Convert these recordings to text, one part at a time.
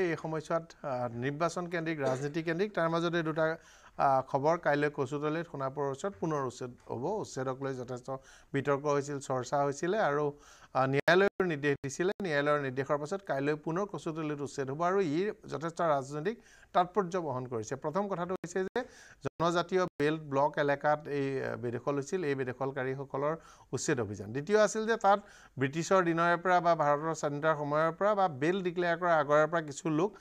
এই সময়ছোৱাত নিৰ্বাচন কেন্দ্ৰিক ৰাজনীতি কেন্দ্ৰিক তাৰ মাজতে দুটা খবৰ কাইলৈ কচুতলিত সোণাপুৰৰ ওচৰত পুনৰ উচ্ছেদ হ'ব উচ্ছেদক লৈ যথেষ্ট বিতৰ্ক হৈছিল চৰ্চা হৈছিলে আৰু ন্যায়ালয়ৰ নিৰ্দেশ দিছিলে ন্যায়ালয়ৰ নিৰ্দেশৰ পাছত কাইলৈ পুনৰ কচুতলিত উচ্ছেদ হ'ব আৰু ই যথেষ্ট ৰাজনৈতিক তাৎপৰ্য বহন কৰিছে প্ৰথম কথাটো হৈছে যে জনজাতীয় বেল্ট ব্লক এলেকাত এই বেদখল হৈছিল এই বেদখলকাৰীসকলৰ উচ্ছেদ অভিযান দ্বিতীয় আছিল যে তাত ব্ৰিটিছৰ দিনৰে পৰা বা ভাৰতৰ স্বাধীনতাৰ সময়ৰ পৰা বা বেল্ট ডিক্লেয়াৰ কৰা আগৰে পৰা কিছু লোক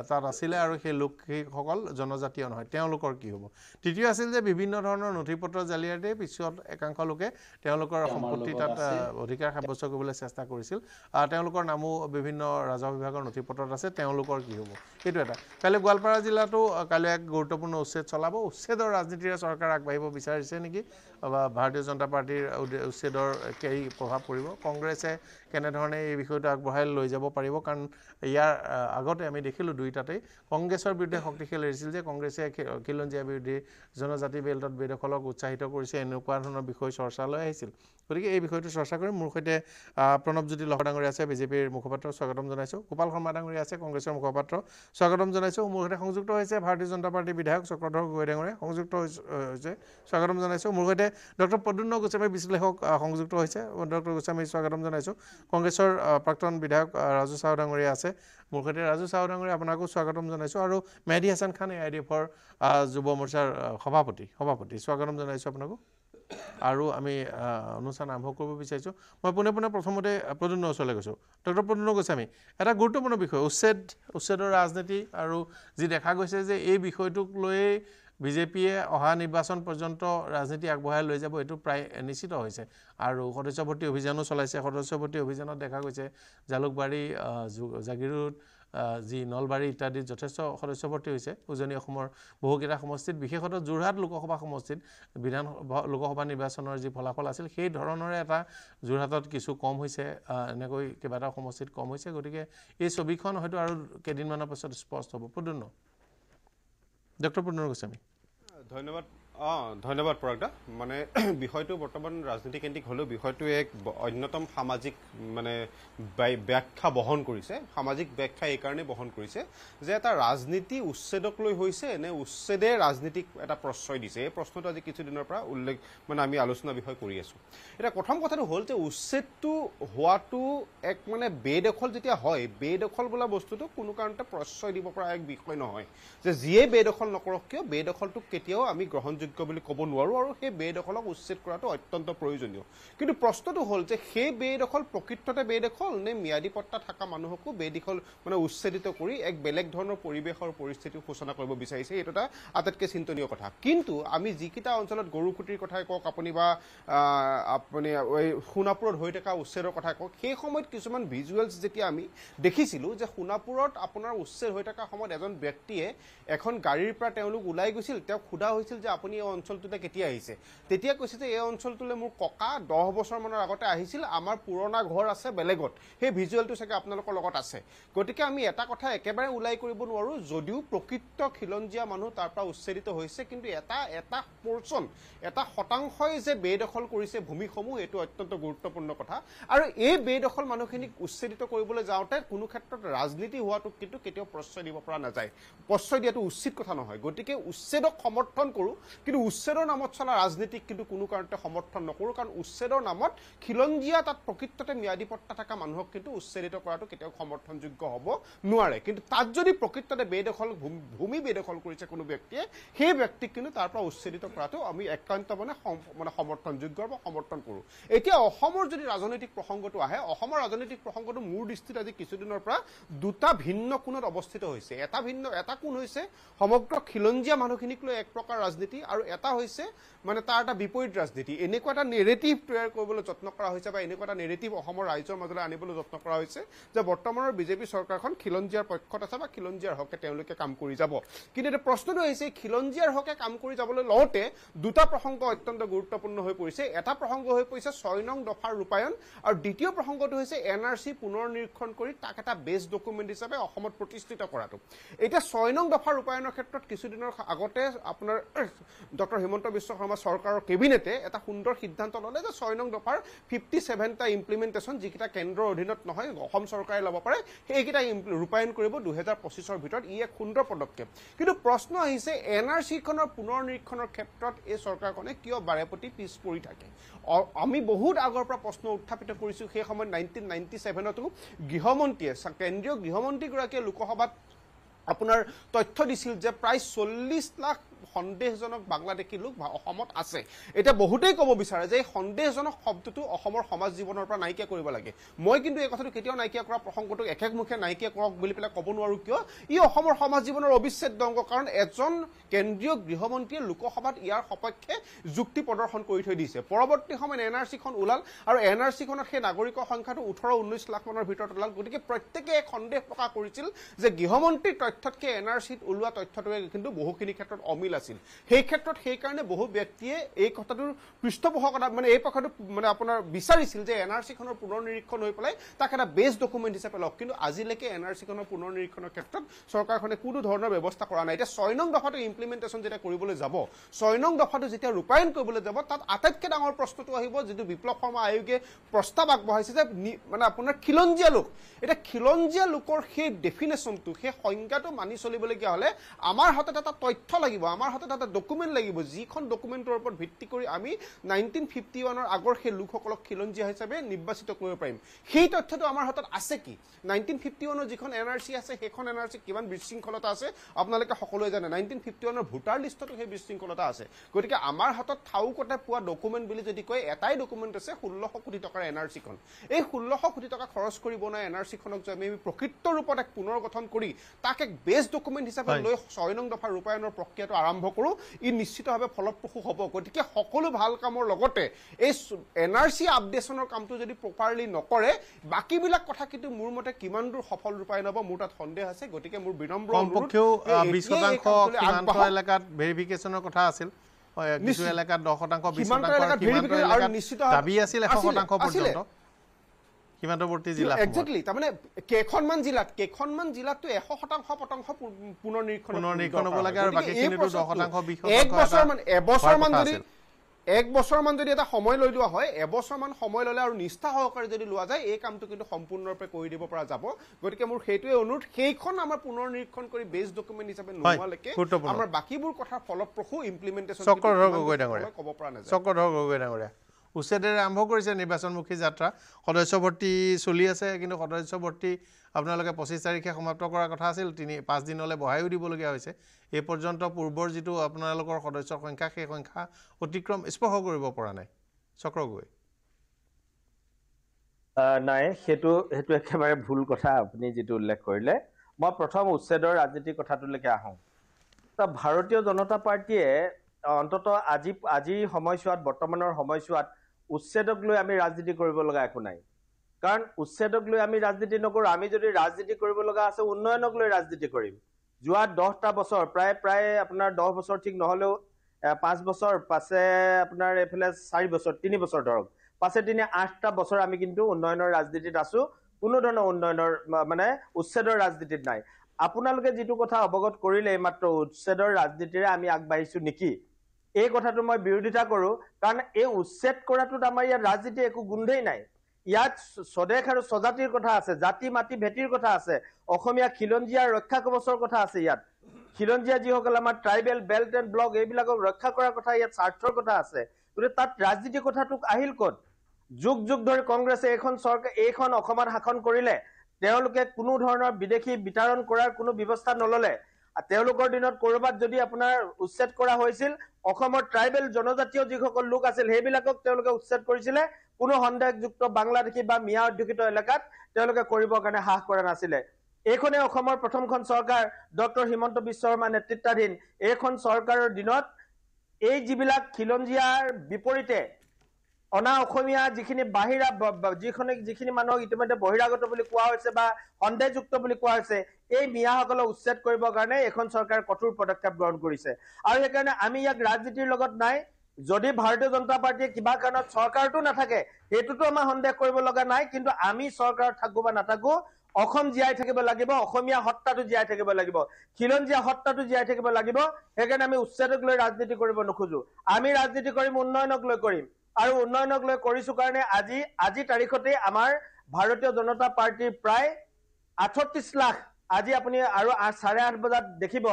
তাত আছিলে আৰু সেই লোকসকল জনজাতীয় নহয় তেওঁলোকৰ কি হ'ব তৃতীয় আছিল যে বিভিন্ন ধৰণৰ নথিপত্ৰ জালিয়াতিৰ পিছত একাংশ লোকে তেওঁলোকৰ সম্পত্তি তাত অধিকাৰ সাব্যস্ত কৰিবলৈ চেষ্টা কৰিছিল তেওঁলোকৰ নামো বিভিন্ন ৰাজহ বিভাগৰ নথিপত্ৰত আছে তেওঁলোকৰ কি হ'ব সেইটো এটা কাইলৈ গোৱালপাৰা জিলাতো কাইলৈ এক গুৰুত্বপূৰ্ণ উচ্ছেদ চলাব উচ্ছেদৰ ৰাজনীতিৰে চৰকাৰ আগবাঢ়িব বিচাৰিছে নেকি বা ভাৰতীয় জনতা পাৰ্টিৰ উচ্ছেদৰ কি প্ৰভাৱ পৰিব কংগ্ৰেছে কেনেধৰণে এই বিষয়টো আগবঢ়াই লৈ যাব পাৰিব কাৰণ ইয়াৰ আগতে আমি দেখিলোঁ দুইটাতেই কংগ্ৰেছৰ বিৰুদ্ধে শক্তিশালী হৈছিল যে কংগ্ৰেছে খিলঞ্জীয়া বিৰোধী জনজাতি বেল্টত বেদখলক উৎসাহিত কৰিছে এনেকুৱা ধৰণৰ বিষয় চৰ্চালৈ আহিছিল গতিকে এই বিষয়টো চৰ্চা কৰি মোৰ সৈতে প্ৰণৱজ্যোতি লহৰ ডাঙৰীয়া আছে বিজেপিৰ মুখপাত্ৰ স্বাগতম জনাইছোঁ গোপাল শৰ্মা ডাঙৰীয়া আছে কংগ্ৰেছৰ মুখপাত্ৰ স্বাগতম জনাইছোঁ মোৰ সৈতে সংযুক্ত হৈছে ভাৰতীয় জনতা পাৰ্টিৰ বিধায়ক চক্ৰধৰ গগৈ ডাঙৰীয়া সংযুক্ত হৈছে স্বাগতম জনাইছোঁ মোৰ সৈতে ডক্টৰ প্ৰদ্যুন্ন গোস্বামী বিশ্লেষক সংযুক্ত হৈছে ডক্টৰ গোস্বামী স্বাগতম জনাইছোঁ কংগ্ৰেছৰ প্ৰাক্তন বিধায়ক ৰাজু চাও ডাঙৰীয়া আছে মোৰ সৈতে ৰাজু চাও ডাঙৰীয়া আপোনাকো স্বাগতম জনাইছোঁ আৰু মেহদী হাছান খান AIDFৰ যুৱ মৰ্চাৰ সভাপতি স্বাগতম জনাইছোঁ আপোনাকো আৰু আমি অনুষ্ঠান আৰম্ভ কৰিব বিচাৰিছোঁ মই পোনে প্ৰথমতে প্ৰদ্যুন্ন ওচৰলৈ গৈছোঁ ডক্টৰ প্ৰদ্যুন্ন গোস্বামী এটা গুৰুত্বপূৰ্ণ বিষয় উচ্ছেদৰ ৰাজনীতি আৰু যি দেখা গৈছে যে এই বিষয়টোক লৈয়ে বিজেপিয়ে অহা নিৰ্বাচন পৰ্যন্ত ৰাজনীতি আগবঢ়াই লৈ যাব এইটো প্ৰায় নিশ্চিত হৈছে আৰু সদস্য ভৰ্তি অভিযানো চলাইছে সদস্য ভৰ্তি অভিযানত দেখা গৈছে জালুকবাৰী জাগিৰোড যি নলবাৰী ইত্যাদিত যথেষ্ট সদস্য ভৰ্তি হৈছে উজনি অসমৰ বহুকেইটা সমষ্টিত বিশেষত যোৰহাট লোকসভা সমষ্টিত লোকসভা নিৰ্বাচনৰ যি ফলাফল আছিল সেই ধৰণৰে এটা যোৰহাটত কিছু কম হৈছে এনেকৈ কেইবাটাও সমষ্টিত কম হৈছে গতিকে এই ছবিখন হয়তো আৰু কেইদিনমানৰ পাছত স্পষ্ট হ'ব ডক্টৰ প্ৰদ্যুন্ন গোস্বামী ধন্যবাদ পৰাগদা মানে বিষয়টো বৰ্তমান ৰাজনীতিকেন্দ্ৰিক হ'লেও বিষয়টো এক অন্যতম সামাজিক মানে ব্যাখ্যা বহন কৰিছে সামাজিক ব্যাখ্যা এই কাৰণে বহন কৰিছে যে এটা ৰাজনীতি উচ্ছেদক লৈ হৈছে নে উচ্ছেদে ৰাজনীতিক এটা প্ৰশ্ৰয় দিছে এই প্ৰশ্নটো আজি কিছুদিনৰ পৰা উল্লেখ মানে আমি আলোচনা বিষয় কৰি আছোঁ এটা প্ৰথম কথাটো হ'ল যে উচ্ছেদটো হোৱাটো এক মানে বেদখল যেতিয়া হয় বেদখল বোলা বস্তুটো কোনো কাৰণতে প্ৰশ্ৰয় দিব পৰা এক বিষয় নহয় যে যিয়ে বেদখল নকৰক কিয় বেদখলটোক কেতিয়াও আমি গ্ৰহণযোগ্য বুলি ক'ব নোৱাৰোঁ আৰু সেই বেদখলক উচ্ছেদ কৰাটো অত্যন্ত প্ৰয়োজনীয় কিন্তু প্ৰশ্নটো হ'ল যে সেই বেদখল প্ৰকৃততে বেদখল নে ম্যাদী পট্টা থকা মানুহকো বেদখল মানে উচ্ছেদিত কৰি এক বেলেগ ধৰণৰ পৰিৱেশৰ পৰিস্থিতি সূচনা কৰিব বিচাৰিছে এইটো এটা আটাইতকৈ চিন্তনীয় কথা কিন্তু আমি যিকেইটা অঞ্চলত গৰুকুটিৰ কথাই কওক আপুনি বা আপুনি সোণাপুৰত হৈ থকা উচ্ছেদৰ কথাই কওক সেই সময়ত কিছুমান ভিজুৱেলছ যেতিয়া আমি দেখিছিলোঁ যে সোণাপুৰত আপোনাৰ উচ্ছেদ হৈ থকা সময়ত এজন ব্যক্তিয়ে এখন গাড়ীৰ পৰা তেওঁলোক ওলাই গৈছিল তেওঁক সোধা হৈছিল যে আপুনি এই অঞ্চলটোতে কেতিয়া আহিছে তেতিয়া কৈছে যে এই অঞ্চলটোলৈ মোৰ ককা 10 বছৰমানৰ আগতে আহিছিল আমাৰ পুৰণা ঘৰ আছে বেলেগত সেই ভিজুৱেলটো চাগে আপোনালোকৰ লগত আছে গতিকে আমি এটা কথা একেবাৰে ওলাই কৰিব নোৱাৰোঁ যদিও প্ৰকৃত খিলঞ্জীয়া মানুহ তাৰ পৰা উচ্ছেদিত হৈছে কিন্তু এটা পৰ্চন এটা শতাংশই যে বেদখল কৰিছে ভূমিসমূহ এইটো অত্যন্ত গুৰুত্বপূৰ্ণ কথা আৰু এই বেদখল মানুহখিনিক উচ্ছেদিত কৰিবলৈ যাওঁতে কোনো ক্ষেত্ৰত ৰাজনীতি হোৱাটো কিন্তু কেতিয়াও প্ৰশ্ৰয় দিব পৰা নাযায় প্ৰশ্ৰয় দিয়াটো উচিত কথা নহয় গতিকে উচ্ছেদক সমৰ্থন কৰোঁ কিন্তু উচ্ছেদৰ নামত চলা ৰাজনীতিক কিন্তু কোনো কাৰণতে সমৰ্থন নকৰোঁ কাৰণ উচ্ছেদৰ নামত খিলঞ্জীয়া তাত প্ৰকৃততে ম্যাদী পট্টা থকা মানুহক কিন্তু উচ্ছেদিত কৰাটো কেতিয়াও সমৰ্থনযোগ্য হ'ব নোৱাৰে কিন্তু তাত যদি প্ৰকৃততে বেদখল ভূমি বেদখল কৰিছে কোনো ব্যক্তিয়ে সেই ব্যক্তিক কিন্তু তাৰ পৰা উচ্ছেদিত কৰাটো আমি একান্ত মানে সমৰ্থনযোগ্য বা সমৰ্থন কৰোঁ এতিয়া অসমৰ যদি ৰাজনৈতিক প্ৰসংগটো আহে অসমৰ ৰাজনৈতিক প্ৰসংগটো মোৰ দৃষ্টিত আজি কিছুদিনৰ পৰা দুটা ভিন্ন কোণত অৱস্থিত হৈছে এটা কোণ হৈছে সমগ্ৰ খিলঞ্জীয়া মানুহখিনিক লৈ এক প্ৰকাৰ ৰাজনীতি আৰু এটা হৈছে মানে তাৰ এটা বিপৰীত ৰাজনীতি এনেকুৱা এটা নেৰেটিভ তৈয়াৰ কৰিবলৈ যত্ন কৰা হৈছে বা এনেকুৱা এটা নেৰেটিভ অসমৰ ৰাইজৰ মাজলৈ আনিবলৈ যত্ন কৰা হৈছে যে বৰ্তমানৰ বিজেপি চৰকাৰখন খিলঞ্জীয়াৰ পক্ষত আছে বা খিলঞ্জীয়াৰ হকে তেওঁলোকে কাম কৰি যাব কিন্তু এটা প্ৰশ্নটো হৈছে খিলঞ্জীয়াৰ হকে কাম কৰি যাবলৈ লওঁতে দুটা প্ৰসংগ অত্যন্ত গুৰুত্বপূৰ্ণ হৈ পৰিছে এটা প্ৰসংগ হৈ পৰিছে 6 নং দফাৰ ৰূপায়ণ আৰু দ্বিতীয় প্ৰসংগটো হৈছে NRC পুনৰ নিৰীক্ষণ কৰি তাক এটা বেছ ডকুমেণ্ট হিচাপে অসমত প্ৰতিষ্ঠিত কৰাটো এতিয়া 6 নং দফাৰ ৰূপায়ণৰ ক্ষেত্ৰত কিছুদিনৰ আগতে আপোনাৰ ডক্টৰ হিমন্ত বিশ্ব শৰ্মা চৰকাৰৰ কেবিনেটে এটা সুন্দৰ সিদ্ধান্ত ল'লে যে 6 নং দফাৰ 57টা ইমপ্লিমেণ্টেশ্যন যিকেইটা কেন্দ্ৰৰ অধীনত নহয় অসম চৰকাৰে ল'ব পাৰে সেইকেইটা ৰূপায়ণ কৰিব 2025ৰ ভিতৰত ই এক সুন্দৰ পদক্ষেপ কিন্তু প্ৰশ্ন আহিছে NRC-খনৰ পুনৰ নিৰীক্ষণৰ ক্ষেত্ৰত এই চৰকাৰখনে কিয় বাৰেপতি পিছ পৰি থাকে আমি বহুত আগৰ পৰা প্ৰশ্ন উত্থাপিত কৰিছো সেই সময়ত 1997তো গৃহমন্ত্ৰীয়ে কেন্দ্ৰীয় গৃহমন্ত্ৰীগৰাকীয়ে লোকসভাত আপোনাৰ তথ্য দিছিল যে প্ৰায় 40 লাখ সন্দেহজনক বাংলাদেশী লোক অসমত আছে এটা বহুতেই ক'ব বিচাৰে যে সন্দেহজনক শব্দটো অসমৰ সমাজ জীৱনৰ পৰা নাইকিয়া কৰিব লাগে মই কিন্তু এই কথাটো কেতিয়াও নাইকিয়া কৰা প্ৰসংগটো একমুখে নাইকিয়া কৰক বুলি পেলাই ক'ব নোৱাৰো কিয় ই অসমৰ সমাজ জীৱনৰ অবিচ্ছেদ্য অংগ কাৰণ এজন কেন্দ্ৰীয় গৃহমন্ত্ৰীয়ে লোকসভাত ইয়াৰ সপক্ষে যুক্তি প্ৰদৰ্শন কৰি থৈ দিছে পৰৱৰ্তী সময়ত NRC-খন ওলাল আৰু NRC-খনত সেই নাগৰিকৰ সংখ্যাটো 18-19 লাখ মানৰ ভিতৰত ওলাল গতিকে প্ৰত্যেকে এক সন্দেহ প্ৰকাশ কৰিছিল যে গৃহমন্ত্ৰীৰ তথ্যতকৈ NRC-ত ওলোৱা তথ্যটোৱে কিন্তু বহুখিনি ক্ষেত্ৰত অমিল আছিল সেই ক্ষেত্ৰত সেই কাৰণে বহু ব্যক্তিয়ে এই কথাটোৰ পৃষ্ঠপোষকতা মানে এই পক্ষটো মানে আপোনাৰ বিচাৰিছিল যে NRC-খনৰ পুনৰ নিৰীক্ষণ হৈ পেলাই তাক এটা বেছ ডকুমেণ্ট হিচাপে লওক কিন্তু আজিলৈকে NRC-খনৰ পুনৰ নিৰীক্ষণৰ ক্ষেত্ৰত চৰকাৰখনে কোনো ধৰণৰ ব্যৱস্থা কৰা নাই এতিয়া 6 নং দফাটো ইমপ্লিমেণ্টেশ্যন যেতিয়া কৰিবলৈ যাব 6 নং দফাটো যেতিয়া ৰূপায়ণ কৰিবলৈ যাব তাত আটাইতকৈ ডাঙৰ প্ৰশ্নটো আহিব যিটো বিপ্লৱ শৰ্মা আয়োগে প্ৰস্তাৱ আগবঢ়াইছে যে মানে আপোনাৰ খিলঞ্জীয়া লোক এটা খিলঞ্জীয়া লোকৰ সেই ডেফিনেশ্যনটো সেই সংজ্ঞাটো মানি চলিবলগীয়া হ'লে আমাৰ হাতত এটা তথ্য লাগিব আমাৰ হাতত এটা ডকুমেণ্ট লাগিব যিখন ডকুমেণ্টৰ ওপৰত ভিত্তি কৰি আমি 1951ৰ আগৰ সেই লোকসকলক খিলঞ্জীয়া হিচাপে নিৰ্বাচিত কৰিব পাৰিম সেই তথ্যটো আমাৰ হাতত আছে কি 1951ৰ যিখন NRC আছে সেইখন NRC কিমান বিশৃংখলতা আছে আপোনালোকে সকলোৱে জানে 1951ৰ ভোটাৰ লিষ্টতো সেই বিশৃংখলতা আছে গতিকে আমাৰ হাতত ঠাউকতে পোৱা ডকুমেণ্ট বুলি যদি কয় এটাই ডকুমেণ্ট আছে 1600 কোটি টকাৰ NRC-খন এই 1600 কোটি টকা খৰচ কৰিব নাই NRC-খনক যে আমি প্ৰকৃত ৰূপত এক পুনৰ গঠন কৰি তাক এক বেছ ডকুমেণ্ট হিচাপে লৈ 6 নং দফা ৰূপায়ণৰ প্ৰক্ৰিয়াটো আৰম্ভ কৰোঁ ই নিশ্চিতভাৱে ফলপ্ৰসূ হ'ব গতিকে সকলো ভাল কামৰ লগতে এই NRC আপডেশ্যনৰ কামটো যদি প্ৰপাৰলি নকৰে বাকীবিলাক কথা কিন্তু মোৰ মতে কিমান দূৰ সফল ৰূপায়ণ হ'ব মোৰ তাত সন্দেহ আছে গতিকে মোৰ বিনম্ৰ অনুৰোধ 20% সীমান্ত এলেকাত ভেৰিফিকেশ্যনৰ কথা আছিল কিছু এলেকাত 10% 20% আৰু নিশ্চিত দাবী আছিল 100% পৰ্যন্ত সীমান্তৱৰ্তী জিলা একজেক্টলি তাৰমানে কেইখনমান জিলাতটো 100% পুনৰ নিৰীক্ষণ হ'ব লাগে আৰু বাকীখিনিতো 10% এক বছৰমান যদি এটা সময় লৈ লোৱা হয় এবছৰমান সময় ল'লে আৰু নিষ্ঠা সহকাৰে যদি লোৱা যায় এই কামটো কিন্তু সম্পূৰ্ণৰূপে কৰি দিব পৰা যাব গতিকে মোৰ সেইটোৱে অনুৰোধ সেইখন আমাৰ পুনৰ নিৰীক্ষণ কৰি বেছ ডকুমেণ্ট হিচাপে নোহোৱালৈকে আমাৰ বাকীবোৰ কথা ফলপ্ৰসূ ইমপ্লিমেণ্টেশ্যন ক'ব পৰা নাযায় চক্ৰধৰ গগৈ ডাঙৰীয়া উচ্ছেদেৰে আৰম্ভ কৰিছে নিৰ্বাচনমুখী যাত্ৰা সদস্য ভৰ্তি চলি আছে কিন্তু সদস্য ভৰ্তি আপোনালোকে 25 তাৰিখে সমাপ্ত কৰাৰ কথা আছিল 5 দিনলৈ বঢ়াইও দিবলগীয়া হৈছে এই পৰ্যন্ত পূৰ্বৰ যিটো আপোনালোকৰ সদস্যৰ সংখ্যা সেই সংখ্যা অতিক্ৰম স্পৰ্শ কৰিব পৰা নাই চক্ৰ গগৈ নাই সেইটো একেবাৰে ভুল কথা আপুনি যেটো উল্লেখ কৰিলে মই প্ৰথম উচ্ছেদৰ ৰাজনীতিৰ কথাটোলৈকে আহোঁ ভাৰতীয় জনতা পাৰ্টিয়ে অন্তত আজি সময়ছোৱাত বৰ্তমানৰ সময়ছোৱাত উচ্ছেদক লৈ আমি ৰাজনীতি কৰিব লগা একো নাই কাৰণ উচ্ছেদক লৈ আমি ৰাজনীতি নকৰোঁ আমি যদি ৰাজনীতি কৰিব লগা আছে উন্নয়নক লৈ ৰাজনীতি কৰিম যোৱা 10টা বছৰ প্ৰায় আপোনাৰ 10 বছৰ ঠিক নহলেও 5 বছৰ পাছে আপোনাৰ এফালে 4 বছৰ 3 বছৰ ধৰক পাছে 8টা বছৰ আমি কিন্তু উন্নয়নৰ ৰাজনীতিত আছো কোনো ধৰণৰ উন্নয়নৰ মানে উচ্ছেদৰ ৰাজনীতিত নাই আপোনালোকে যেটো কথা অৱগত কৰিলে মাত্ৰ উচ্ছেদৰ ৰাজনীতিৰে আমি আগবাঢ়িছো নেকি এই কথাটো মই বিৰোধিতা কৰো কাৰণ এই উচ্ছেদ কৰাটোত আমাৰ ইয়াত ৰাজনীতি একো গুন্ধেই নাই ইয়াত স্বদেশ আৰু স্বজাতিৰ কথা আছে জাতি মাটি ভেটিৰ কথা আছে অসমীয়া খিলঞ্জীয়াৰ ৰক্ষা কৱচৰ কথা আছে ইয়াত খিলঞ্জীয়া যিসকল আমাৰ ট্ৰাইবেল বেল্ট এণ্ড ব্লক এইবিলাকক ৰক্ষা কৰাৰ কথা ইয়াত স্বাৰ্থৰ কথা আছে গতিকে তাত ৰাজনীতি কথাটোক আহিল ক'ত যুগ ধৰি কংগ্ৰেছে এইখন অসমত শাসন কৰিলে তেওঁলোকে কোনো ধৰণৰ বিদেশী বিতৰণ কৰাৰ কোনো ব্যৱস্থা নললে তেওঁলোকৰ দিনত কৰবাত যদি আপোনাৰ উচ্ছেদ কৰা হৈছিল অসমৰ ট্ৰাইবেল জনজাতীয় যিসকল লোক আছিল সেইবিলাকক তেওঁলোকে উচ্ছেদ কৰিছিলে কোনো সন্দেহযুক্ত বাংলাদেশী বা মিয়া অধ্যুষিত এলেকাত তেওঁলোকে কৰিবৰ কাৰণে সাহ কৰা নাছিলে এইখনে অসমৰ প্ৰথমখন চৰকাৰ ডক্টৰ হিমন্ত বিশ্ব শৰ্মা নেতৃত্বাধীন এইখন চৰকাৰৰ দিনত এই যিবিলাক খিলঞ্জীয়াৰ বিপৰীতে অনা অসমীয়া যিখিনি বাহিৰা যিখিনি মানুহক ইতিমধ্যে বহিৰাগত বুলি কোৱা হৈছে বা সন্দেহযুক্ত বুলি কোৱা হৈছে এই মিয়াসকলক উচ্ছেদ কৰিবৰ কাৰণে এখন চৰকাৰ কঠোৰ পদক্ষেপ গ্ৰহণ কৰিছে আৰু সেইকাৰণে আমি ইয়াক ৰাজনীতিৰ লগত নাই যদি ভাৰতীয় জনতা পাৰ্টিয়ে কিবা কাৰণত চৰকাৰটো নাথাকে সেইটোতো আমাৰ সন্দেহ কৰিব লগা নাই কিন্তু আমি চৰকাৰত থাকো বা নাথাকো অসম জীয়াই থাকিব লাগিব, অসমীয়া সত্তাটো জীয়াই থাকিব লাগিব, খিলঞ্জীয়া সত্তাটো জীয়াই থাকিব লাগিব। সেইকাৰণে আমি উচ্ছেদক লৈ ৰাজনীতি কৰিব নোখোজো। আমি ৰাজনীতি কৰিম উন্নয়নক লৈ কৰিম, আৰু উন্নয়নক লৈ কৰিছো কাৰণে আজি তাৰিখতে আমাৰ ভাৰতীয় জনতা পাৰ্টিৰ প্ৰায় 38 লাখ, আজি আপুনি আৰু 8:30 বজাত দেখিব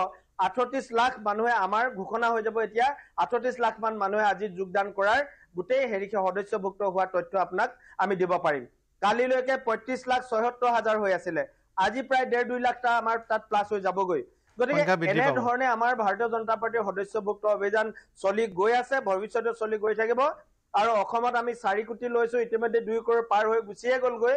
38 লাখ মানুহে আমাৰ ঘোষণা হৈ যাব। এতিয়া 38 লাখ মান মানুহে আজি যোগদান কৰাৰ গোটেই হেৰিকে সদস্যভুক্ত হোৱা তথ্য আপোনাক আমি দিব পাৰিম। কালিলৈকে 35,76,000 হৈ আছিলে, আজি প্ৰায় 1.5-2 লাখটা আমাৰ তাত প্লাছ হৈ যাবগৈ। গতিকে এনেধৰণে আমাৰ ভাৰতীয় জনতা পাৰ্টিৰ সদস্যভুক্ত অভিযান চলি গৈ আছে, ভৱিষ্যতে চলি গৈ থাকিব। আৰু অসমত আমি 4 কোটি লৈছো, ইতিমধ্যে 2 কৰোৰ পাৰ হৈ গুচিয়ে গ'লগৈ,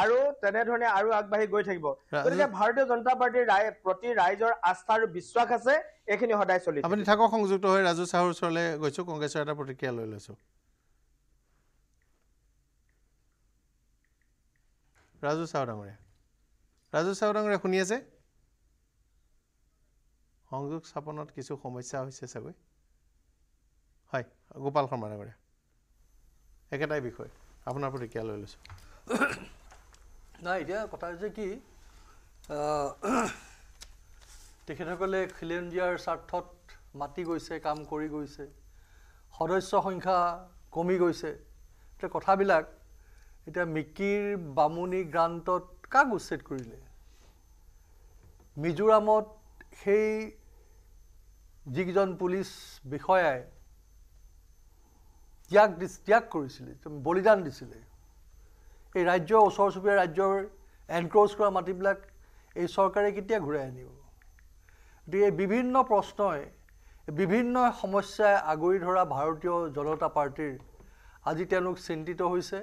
আৰু তেনেধৰণে আৰু আগবাঢ়ি গৈ থাকিব। গতিকে ভাৰতীয় জনতা পাৰ্টিৰ প্ৰতি ৰাইজৰ আস্থা আৰু বিশ্বাস আছে, এইখিনি সদায় চলি আপুনি থাকক সংযুক্ত হৈ। ৰাজু চাহুৰ ওচৰলৈ গৈছোঁ, কংগ্ৰেছৰ এটা প্ৰতিক্ৰিয়া লৈ লৈছোঁ। ৰাজু চাহু ডাঙৰীয়া শুনি আছে? সংযোগ স্থাপনত কিছু সমস্যা হৈছে চাগৈ। হয়, গোপাল শৰ্মা ডাঙৰীয়া, একেটাই বিষয়, আপোনাৰ প্ৰতিক্ৰিয়া লৈ লৈছোঁ। নাই, এতিয়া কথা হৈছে কি, তেখেতসকলে খিলঞ্জীয়াৰ স্বাৰ্থত মাতি গৈছে, কাম কৰি গৈছে, সদস্য সংখ্যা কমি গৈছে। এতিয়া কথাবিলাক এতিয়া মিকিৰ বামুণী গ্ৰান্তত কাক উচ্ছেদ কৰিলে? মিজোৰামত সেই যিকেইজন পুলিচ বিষয়াই ত্যাগ কৰিছিলে, বলিদান দিছিলে, এই ৰাজ্যৰ ওচৰ চুবুৰীয়া ৰাজ্যৰ এনক্ৰ'চ কৰা মাটিবিলাক এই চৰকাৰে কেতিয়া ঘূৰাই আনিব? গতিকে এই বিভিন্ন প্ৰশ্নই, বিভিন্ন সমস্যাই আগুৰি ধৰা ভাৰতীয় জনতা পাৰ্টিৰ আজি তেওঁলোক চিন্তিত হৈছে।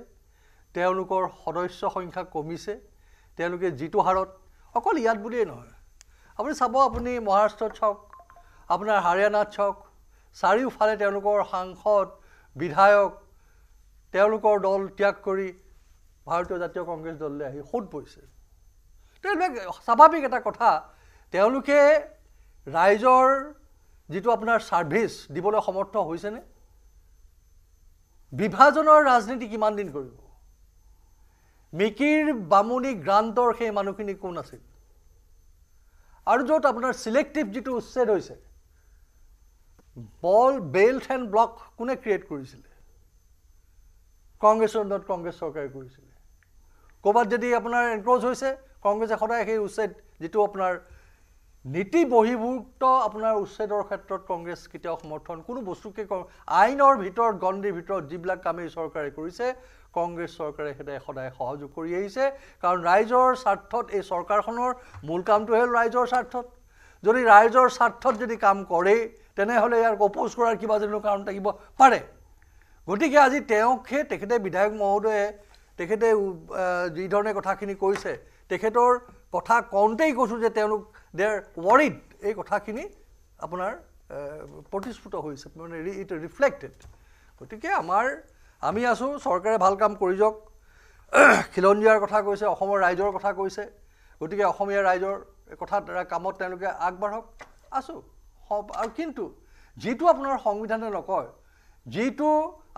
তেওঁলোকৰ সদস্য সংখ্যা কমিছে। তেওঁলোকে যিটো হাৰত, অকল ইয়াত বুলিয়েই নহয়, আপুনি চাব, আপুনি মহাৰাষ্ট্ৰত চাওক, আপোনাৰ হাৰিয়ানাত চাওক, চাৰিওফালে তেওঁলোকৰ সাংসদ, বিধায়ক, তেওঁলোকৰ দল ত্যাগ কৰি ভাৰতীয় জাতীয় কংগ্ৰেছ দললৈ আহি সোঁত বৈছে। এইবিলাক স্বাভাৱিক এটা কথা। তেওঁলোকে ৰাইজৰ যিটো আপোনাৰ ছাৰ্ভিচ দিবলৈ সমৰ্থ হৈছেনে? বিভাজনৰ ৰাজনীতি কিমান দিন কৰিব? মিকিৰ বামুণী গ্ৰান্তৰ সেই মানুহখিনি কোন আছিল? আৰু য'ত আপোনাৰ চিলেক্টিভ যিটো উচ্ছেদ হৈছে, বেল্ট এণ্ড ব্লক কোনে ক্ৰিয়েট কৰিছিলে? কংগ্ৰেছৰ অন্তত কংগ্ৰেছ চৰকাৰে কৰিছিলে। ক'ৰবাত যদি আপোনাৰ এনক্ৰ'চ হৈছে, কংগ্ৰেছে সদায় সেই উচ্ছেদ, যিটো আপোনাৰ নীতি বহিৰ্ভূত আপোনাৰ উচ্ছেদৰ ক্ষেত্ৰত কংগ্ৰেছ কেতিয়াও সমৰ্থন, কোনো বস্তুকে আইনৰ ভিতৰত, গণ্ডিৰ ভিতৰত যিবিলাক কামেই চৰকাৰে কৰিছে, কংগ্ৰেছ চৰকাৰে সদায় সহযোগ কৰি আহিছে। কাৰণ ৰাইজৰ স্বাৰ্থত এই চৰকাৰখনৰ মূল কামটোহে হ'ল ৰাইজৰ স্বাৰ্থত। যদি ৰাইজৰ স্বাৰ্থত যদি কাম কৰে, তেনেহ'লে ইয়াক অপ'জ কৰাৰ কিবা যেন কাৰণ থাকিব পাৰে। গতিকে আজি তেখেতে বিধায়ক মহোদয়ে তেখেতে যিধৰণে কথাখিনি কৈছে, তেখেতৰ কথা কওঁতেই কৈছোঁ যে তেওঁলোক ৱৰিড, এই কথাখিনি আপোনাৰ প্ৰতিস্ফুট হৈছে, মানে ইট ৰিফ্লেক্টেড। গতিকে আমি আছোঁ, চৰকাৰে ভাল কাম কৰি যাওক। খিলঞ্জীয়াৰ কথা কৈছে, অসমৰ ৰাইজৰ কথা কৈছে, গতিকে অসমীয়া ৰাইজৰ কথা কামত তেওঁলোকে আগবাঢ়ক, আছোঁ। আৰু কিন্তু যিটো আপোনাৰ সংবিধানে নকয়, যিটো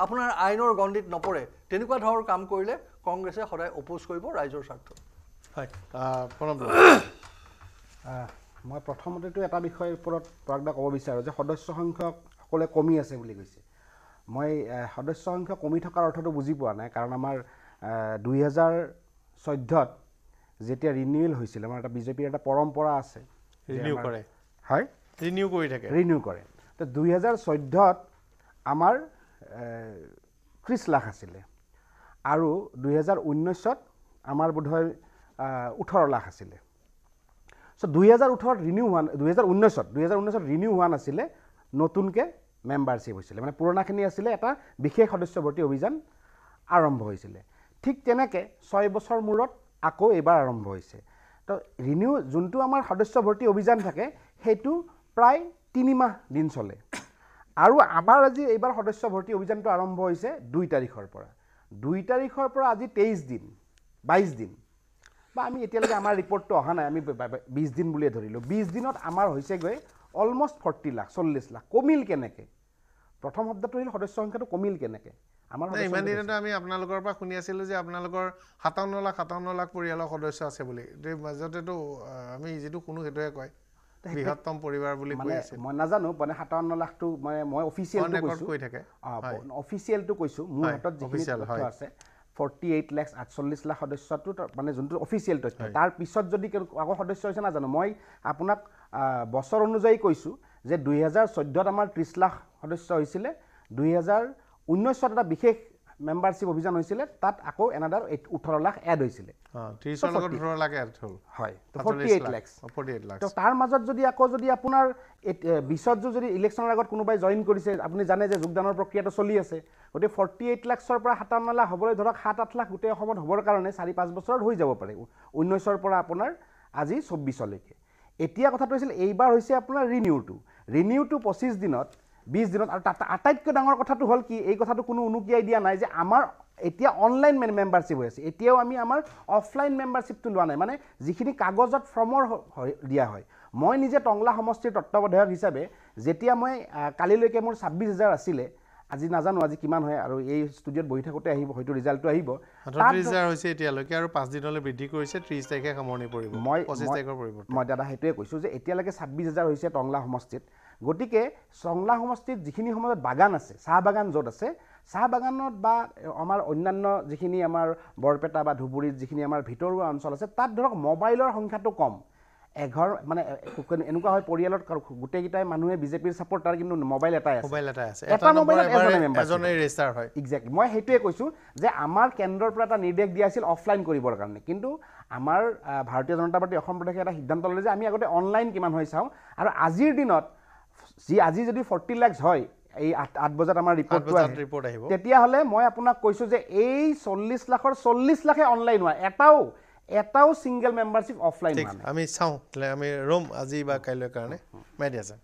আপোনাৰ আইনৰ গণ্ডিত নপৰে, তেনেকুৱা ধৰণৰ কাম কৰিলে কংগ্ৰেছে সদায় অপ'জ কৰিব ৰাইজৰ স্বাৰ্থত। হয়, প্ৰণৱ, মই প্ৰথমতেতো এটা বিষয়ৰ ওপৰত পৰাগদা ক'ব বিচাৰোঁ যে সদস্য সংখ্যক সকলোৱে কমি আছে বুলি কৈছে। মই সদস্য সংখ্যা কমি থকাৰ অৰ্থটো বুজি পোৱা নাই। কাৰণ আমাৰ 2014-ত যেতিয়া ৰিনিউৱেল হৈছিল, আমাৰ এটা বিজেপিৰ এটা পৰম্পৰা আছে, ৰিনিউ কৰে। হয়, ৰিনিউ কৰি থাকে, ৰিনিউ কৰে। তো 2014-ত আমাৰ 30 লাখ আছিলে, আৰু 2019-ত আমাৰ বোধহয় 18 লাখ আছিলে। চ' 2018-ত ৰিনিউ হোৱা, 2019-ত ৰিনিউ হোৱা নাছিলে, নতুনকৈ মেম্বাৰশ্বিপ হৈছিলে, মানে পুৰণাখিনি আছিলে, এটা বিশেষ সদস্য ভৰ্তি অভিযান আৰম্ভ হৈছিলে। ঠিক তেনেকৈ 6 বছৰ মূৰত আকৌ এইবাৰ আৰম্ভ হৈছে। তো ৰিনিউ যোনটো আমাৰ সদস্য ভৰ্তি অভিযান থাকে, সেইটো প্ৰায় 3 মাহ দিন চলে। আৰু আমাৰ আজি এইবাৰ সদস্য ভৰ্তি অভিযানটো আৰম্ভ হৈছে 2 তাৰিখৰ পৰা। 2 তাৰিখৰ পৰা আজি 23 দিন, 22 দিন, বা আমি এতিয়ালৈকে আমাৰ ৰিপৰ্টটো অহা নাই, আমি 20 দিন বুলিয়ে ধৰিলোঁ। 20 দিনত আমাৰ হৈছেগৈ অলমষ্ট 40 লাখ, 40 লাখ। কমিল কেনেকৈ? প্ৰথম শব্দটো হ'ল সদস্য সংখ্যাটো কমিল কেনেকৈ? আমাৰ ইমান দিনতে আমি আপোনালোকৰ পৰা শুনি আছিলোঁ যে আপোনালোকৰ 57 লাখ পৰিয়ালৰ সদস্য আছে বুলি মাজতেতো আমি যিটো শুনো সেইটোৱে কয় বৃহত্তম পৰিবাৰ বুলি কৈ আছে মই নাজানো মানে 57 লাখটো মানে মই অফিচিয়েলটো কৈছো কৈ থাকে অফিচিয়েলটো কৈছো মোৰ হাতত যিখিনি তথ্য আছে 48 লাখ 48 লাখ সদস্যটো মানে যোনটো অফিচিয়েল তথ্য তাৰ পিছত যদি আকৌ সদস্য হৈছে নাজানো মই আপোনাক বছৰ অনুযায়ী কৈছো যে 2014 ত আমাৰ 30 লাখ সদস্য হৈছিলে 2019 এটা বিশেষ মেম্বাৰশ্বিপ অভিযান হৈছিলে তাত আকৌ এনাদাৰ 18 লাখ এড হৈছিলে 30 ৰ লগত 18 লাখ এড হ'ল হয় 48 লাখ তো তাৰ মাজত যদি আকৌ যদি আপোনাৰ 20 যদি ইলেকশ্যনৰ আগত কোনোবাই জইন কৰিছে আপুনি জানে যে যোগদানৰ প্ৰক্ৰিয়াটো চলি আছে গতিকে 48 লাখৰ পৰা 57 লাখ হ'বলৈ ধৰক 7-8 লাখ গোটেই অসমত হ'বৰ কাৰণে 4-5 বছৰত হৈ যাব পাৰে 19 ৰ পৰা আপোনাৰ আজি 24 লৈকে এতিয়া কথাটো হৈছিল এইবাৰ হৈছে আপোনাৰ ৰিনিউটো 25 দিনত 20 দিনত আৰু আটাইতকৈ ডাঙৰ কথাটো হ'ল কি এই কথাটো কোনো উনুকিয়াই দিয়া নাই যে আমাৰ এতিয়া অনলাইন মেম্বাৰশ্বিপ হৈ আছে এতিয়াও আমি আমাৰ অফলাইন মেম্বাৰশ্বিপটো লোৱা নাই মানে যিখিনি কাগজত ফৰ্মৰ দিয়া হয় মই নিজে টংলা সমষ্টিৰ তত্ত্বাৱধায়ক হিচাপে যেতিয়া মই কালিলৈকে মোৰ 26000 আছিলে আজি নাজানো আজি কিমান হয় আৰু এই ষ্টুডিঅ'ত বহি থাকোতে আহিব হয়তো ৰিজাল্টটো আহিব 38000 হৈছে এতিয়ালৈকে আৰু 5 দিনলৈ বৃদ্ধি কৰিছে 30 তাৰিখে সামৰণি পৰিব 25 তাৰিখৰ পৰিৱৰ্তন মই দাদা হেতুৱে কৈছো যে এতিয়ালৈকে 26000 হৈছে টংলা সমষ্টিত গতিকে টংলা সমষ্টিত যিখিনি সময়ত বাগান আছে চাহ বাগান য'ত আছে চাহ বাগানত বা আমাৰ অন্যান্য যিখিনি আমাৰ বৰপেটা বা ধুবুৰীত যিখিনি আমাৰ ভিতৰুৱা অঞ্চল আছে তাত ধৰক মোবাইলৰ সংখ্যাটো কম এঘৰ মানে এনেকুৱা হয় পৰিয়ালত গোটেইকেইটাই মানুহে বিজেপিৰ সাপোৰ্টাৰ কিন্তু মোবাইল এটাই আছে এটা মোবাইলত এজনে ৰেজিষ্টাৰ হয় এক্স্যাক্টলি মই হেতুৱে কৈছো যে আমাৰ কেন্দ্ৰৰ পৰা এটা নিৰ্দেশ দিয়া আছিল অফলাইন কৰিবৰ কাৰণে কিন্তু আমাৰ ভাৰতীয় জনতা পাৰ্টি অসম প্ৰদেশে এটা সিদ্ধান্ত ল'লে যে আমি আগতে অনলাইন কিমান হৈ চাওঁ আৰু আজিৰ দিনত আজি যদি 40 লাখ হয় এই 8 বজাত আমাৰ ৰিপৰ্ট আহিব তেতিয়া হলে মই আপোনাক কৈছো যে এই 40 লাখৰ 40 লাখে অনলাইন হয় এটাও সিঙ্গেল মেম্বাৰশিপ অফলাইন মানে আমি চাও আমি ৰম আজি বা কাইলৈৰ কাৰণে মেডিয়া আছে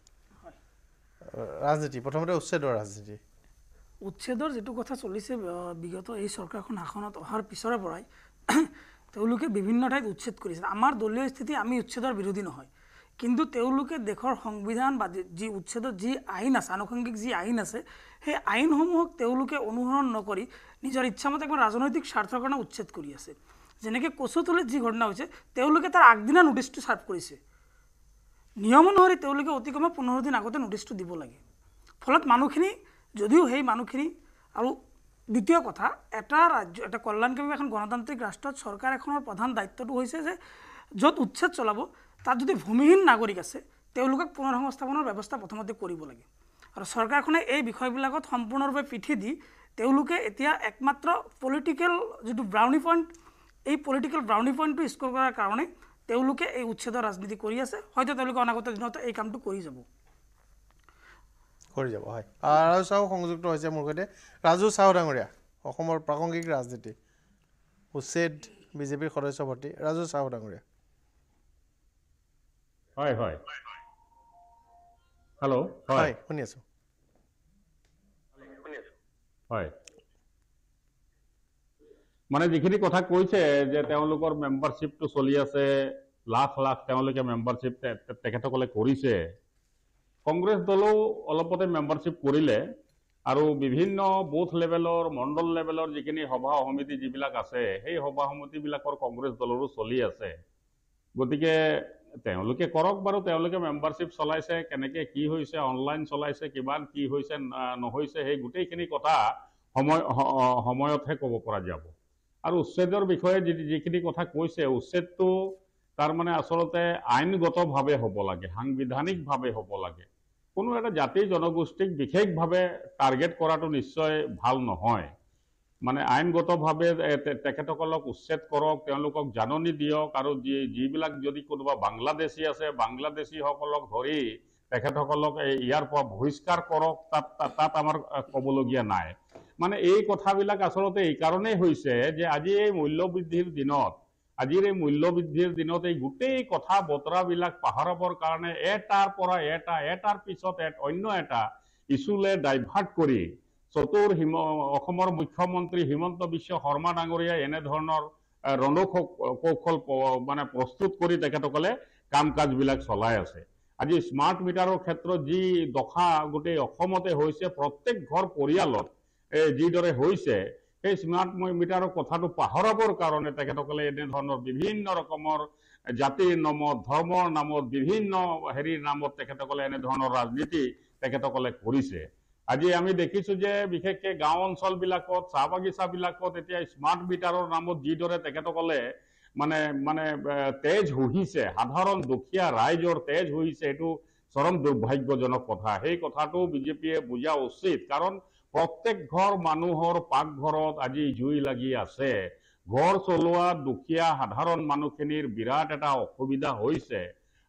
ৰাজনীতি প্ৰথমতে উচ্ছেদৰ যেটো কথা চলিছে বিগত এই চৰকাৰখন শাসনত অহাৰ পিছৰে পৰাই তেওঁলোকে বিভিন্ন ঠাইত উচ্ছেদ কৰিছে আমাৰ দলীয় স্থিতি আমি উচ্ছেদৰ বিৰোধী নহয় কিন্তু তেওঁলোকে দেশৰ সংবিধান বা যি উচ্ছেদৰ যি আইন আছে আনুষংগিক যি আইন আছে সেই আইনসমূহক তেওঁলোকে অনুসৰণ নকৰি নিজৰ ইচ্ছামতে একবাৰ ৰাজনৈতিক স্বাৰ্থৰ কাৰণে উচ্ছেদ কৰি আছে যেনেকৈ কচুতলিত যি ঘটনা হৈছে তেওঁলোকে তাৰ আগদিনা নোটিছটো ছাৰ্ভ কৰিছে নিয়ম অনুসৰি তেওঁলোকে অতি কমে 15 দিন আগতে নোটিছটো দিব লাগে ফলত মানুহখিনি যদিও সেই মানুহখিনি আৰু দ্বিতীয় কথা এটা ৰাজ্য এটা কল্যাণকামী এখন গণতান্ত্ৰিক ৰাষ্ট্ৰত চৰকাৰ এখনৰ প্ৰধান দায়িত্বটো হৈছে যে য'ত উচ্ছেদ চলাব তাত যদি ভূমিহীন নাগৰিক আছে তেওঁলোকক পুনৰ্সংস্থাপনৰ ব্যৱস্থা প্ৰথমতে কৰিব লাগে আৰু চৰকাৰখনে এই বিষয়বিলাকত সম্পূৰ্ণৰূপে পিঠি দি তেওঁলোকে এতিয়া একমাত্ৰ পলিটিকেল যেটো ব্ৰাউনি পইণ্ট এই পলিটিকেল ব্ৰাউনি পইণ্টটো স্ক'ৰ কৰাৰ কাৰণে তেওঁলোকে এই উচ্ছেদৰ ৰাজনীতি কৰি আছে হয়তো তেওঁলোকে অনাগত দিনত এই কামটো কৰি যাব হয় ৰাজু চাও সংযুক্ত হৈছে মোৰ সৈতে ৰাজু চাও ডাঙৰীয়া অসমৰ প্ৰাসংগিক ৰাজনীতি উচ্ছেদ বিজেপিৰ সদস্য ভৰ্তি ৰাজু চাও ডাঙৰীয়া হয় হেল্ল' হয় শুনি আছো হয় মানে যিখিনি কথা কৈছে যে তেওঁলোকৰ মেম্বাৰশ্বিপটো চলি আছে লাখ লাখ তেওঁলোকে মেম্বাৰশ্বিপ তেখেতসকলে কৰিছে কংগ্ৰেছ দলেও অলপতে মেম্বাৰশ্বিপ কৰিলে আৰু বিভিন্ন বুথ লেভেলৰ মণ্ডল লেভেলৰ যিখিনি সভা সমিতি যিবিলাক আছে সেই সভা সমিতিবিলাকৰ কংগ্ৰেছ দলৰো চলি আছে গতিকে তেওঁলোকে কৰক বাৰু তেওঁলোকে মেম্বাৰশ্বিপ চলাইছে কেনেকৈ কি হৈছে অনলাইন চলাইছে কিমান কি হৈছে নহৈছে সেই গোটেইখিনি কথা সময়তহে ক'ব পৰা যাব আৰু উচ্ছেদৰ বিষয়ে যিখিনি কথা কৈছে উচ্ছেদটো তাৰ মানে আচলতে আইনগতভাৱে হ'ব লাগে সাংবিধানিকভাৱে হ'ব লাগে কোনো এটা জাতি জনগোষ্ঠীক বিশেষভাৱে টাৰ্গেট কৰাটো নিশ্চয় ভাল নহয় মানে আইনগতভাৱে তেখেতসকলক উচ্ছেদ কৰক তেওঁলোকক জাননী দিয়ক আৰু যিবিলাক যদি কোনোবা বাংলাদেশী আছে বাংলাদেশীসকলক ধৰি তেখেতসকলক ইয়াৰ পৰা বহিষ্কাৰ কৰক তাত আমাৰ ক'বলগীয়া নাই মানে এই কথাবিলাক আচলতে এই কাৰণেই হৈছে যে আজি এই মূল্যবৃদ্ধিৰ দিনত এই গোটেই কথা বতৰাবিলাক পাহৰাবৰ কাৰণে এটাৰ পৰা এটাৰ পিছত অন্য এটা ইছ্যুলে ডাইভাৰ্ট কৰি চতুৰ অসমৰ মুখ্যমন্ত্ৰী হিমন্ত বিশ্ব শৰ্মা ডাঙৰীয়াই এনেধৰণৰ ৰণকৌশল মানে প্ৰস্তুত কৰি তেখেতসকলে কাম কাজবিলাক চলাই আছে আজি স্মাৰ্ট মিটাৰৰ ক্ষেত্ৰত যি দশা গোটেই অসমতে হৈছে প্ৰত্যেক ঘৰ পৰিয়ালত যিদৰে হৈছে সেই স্মাৰ্ট মিটাৰৰ কথাটো পাহৰাবৰ কাৰণে তেখেতসকলে এনেধৰণৰ বিভিন্ন ৰকমৰ জাতিৰ নামত ধৰ্মৰ নামত বিভিন্ন হেৰিৰ নামত তেখেতসকলে এনেধৰণৰ ৰাজনীতি তেখেতসকলে কৰিছে আজি আমি দেখিছো যে বিশেষকৈ গাঁও অঞ্চলবিলাকত চাহ বাগিচাবিলাকত এতিয়া স্মাৰ্ট মিটাৰৰ নামত যিদৰে তেখেতসকলে মানে মানে তেজ হুহিছে সাধাৰণ দুখীয়া ৰাইজৰ তেজ হুহিছে এইটো চৰম দুৰ্ভাগ্যজনক কথা সেই কথাটো বিজেপিয়ে বুজা উচিত কাৰণ প্ৰত্যেক ঘৰ মানুহৰ পাকঘৰত আজি জুই লাগি আছে ঘৰ চলোৱা দুখীয়া সাধাৰণ মানুহখিনিৰ বিৰাট এটা অসুবিধা হৈছে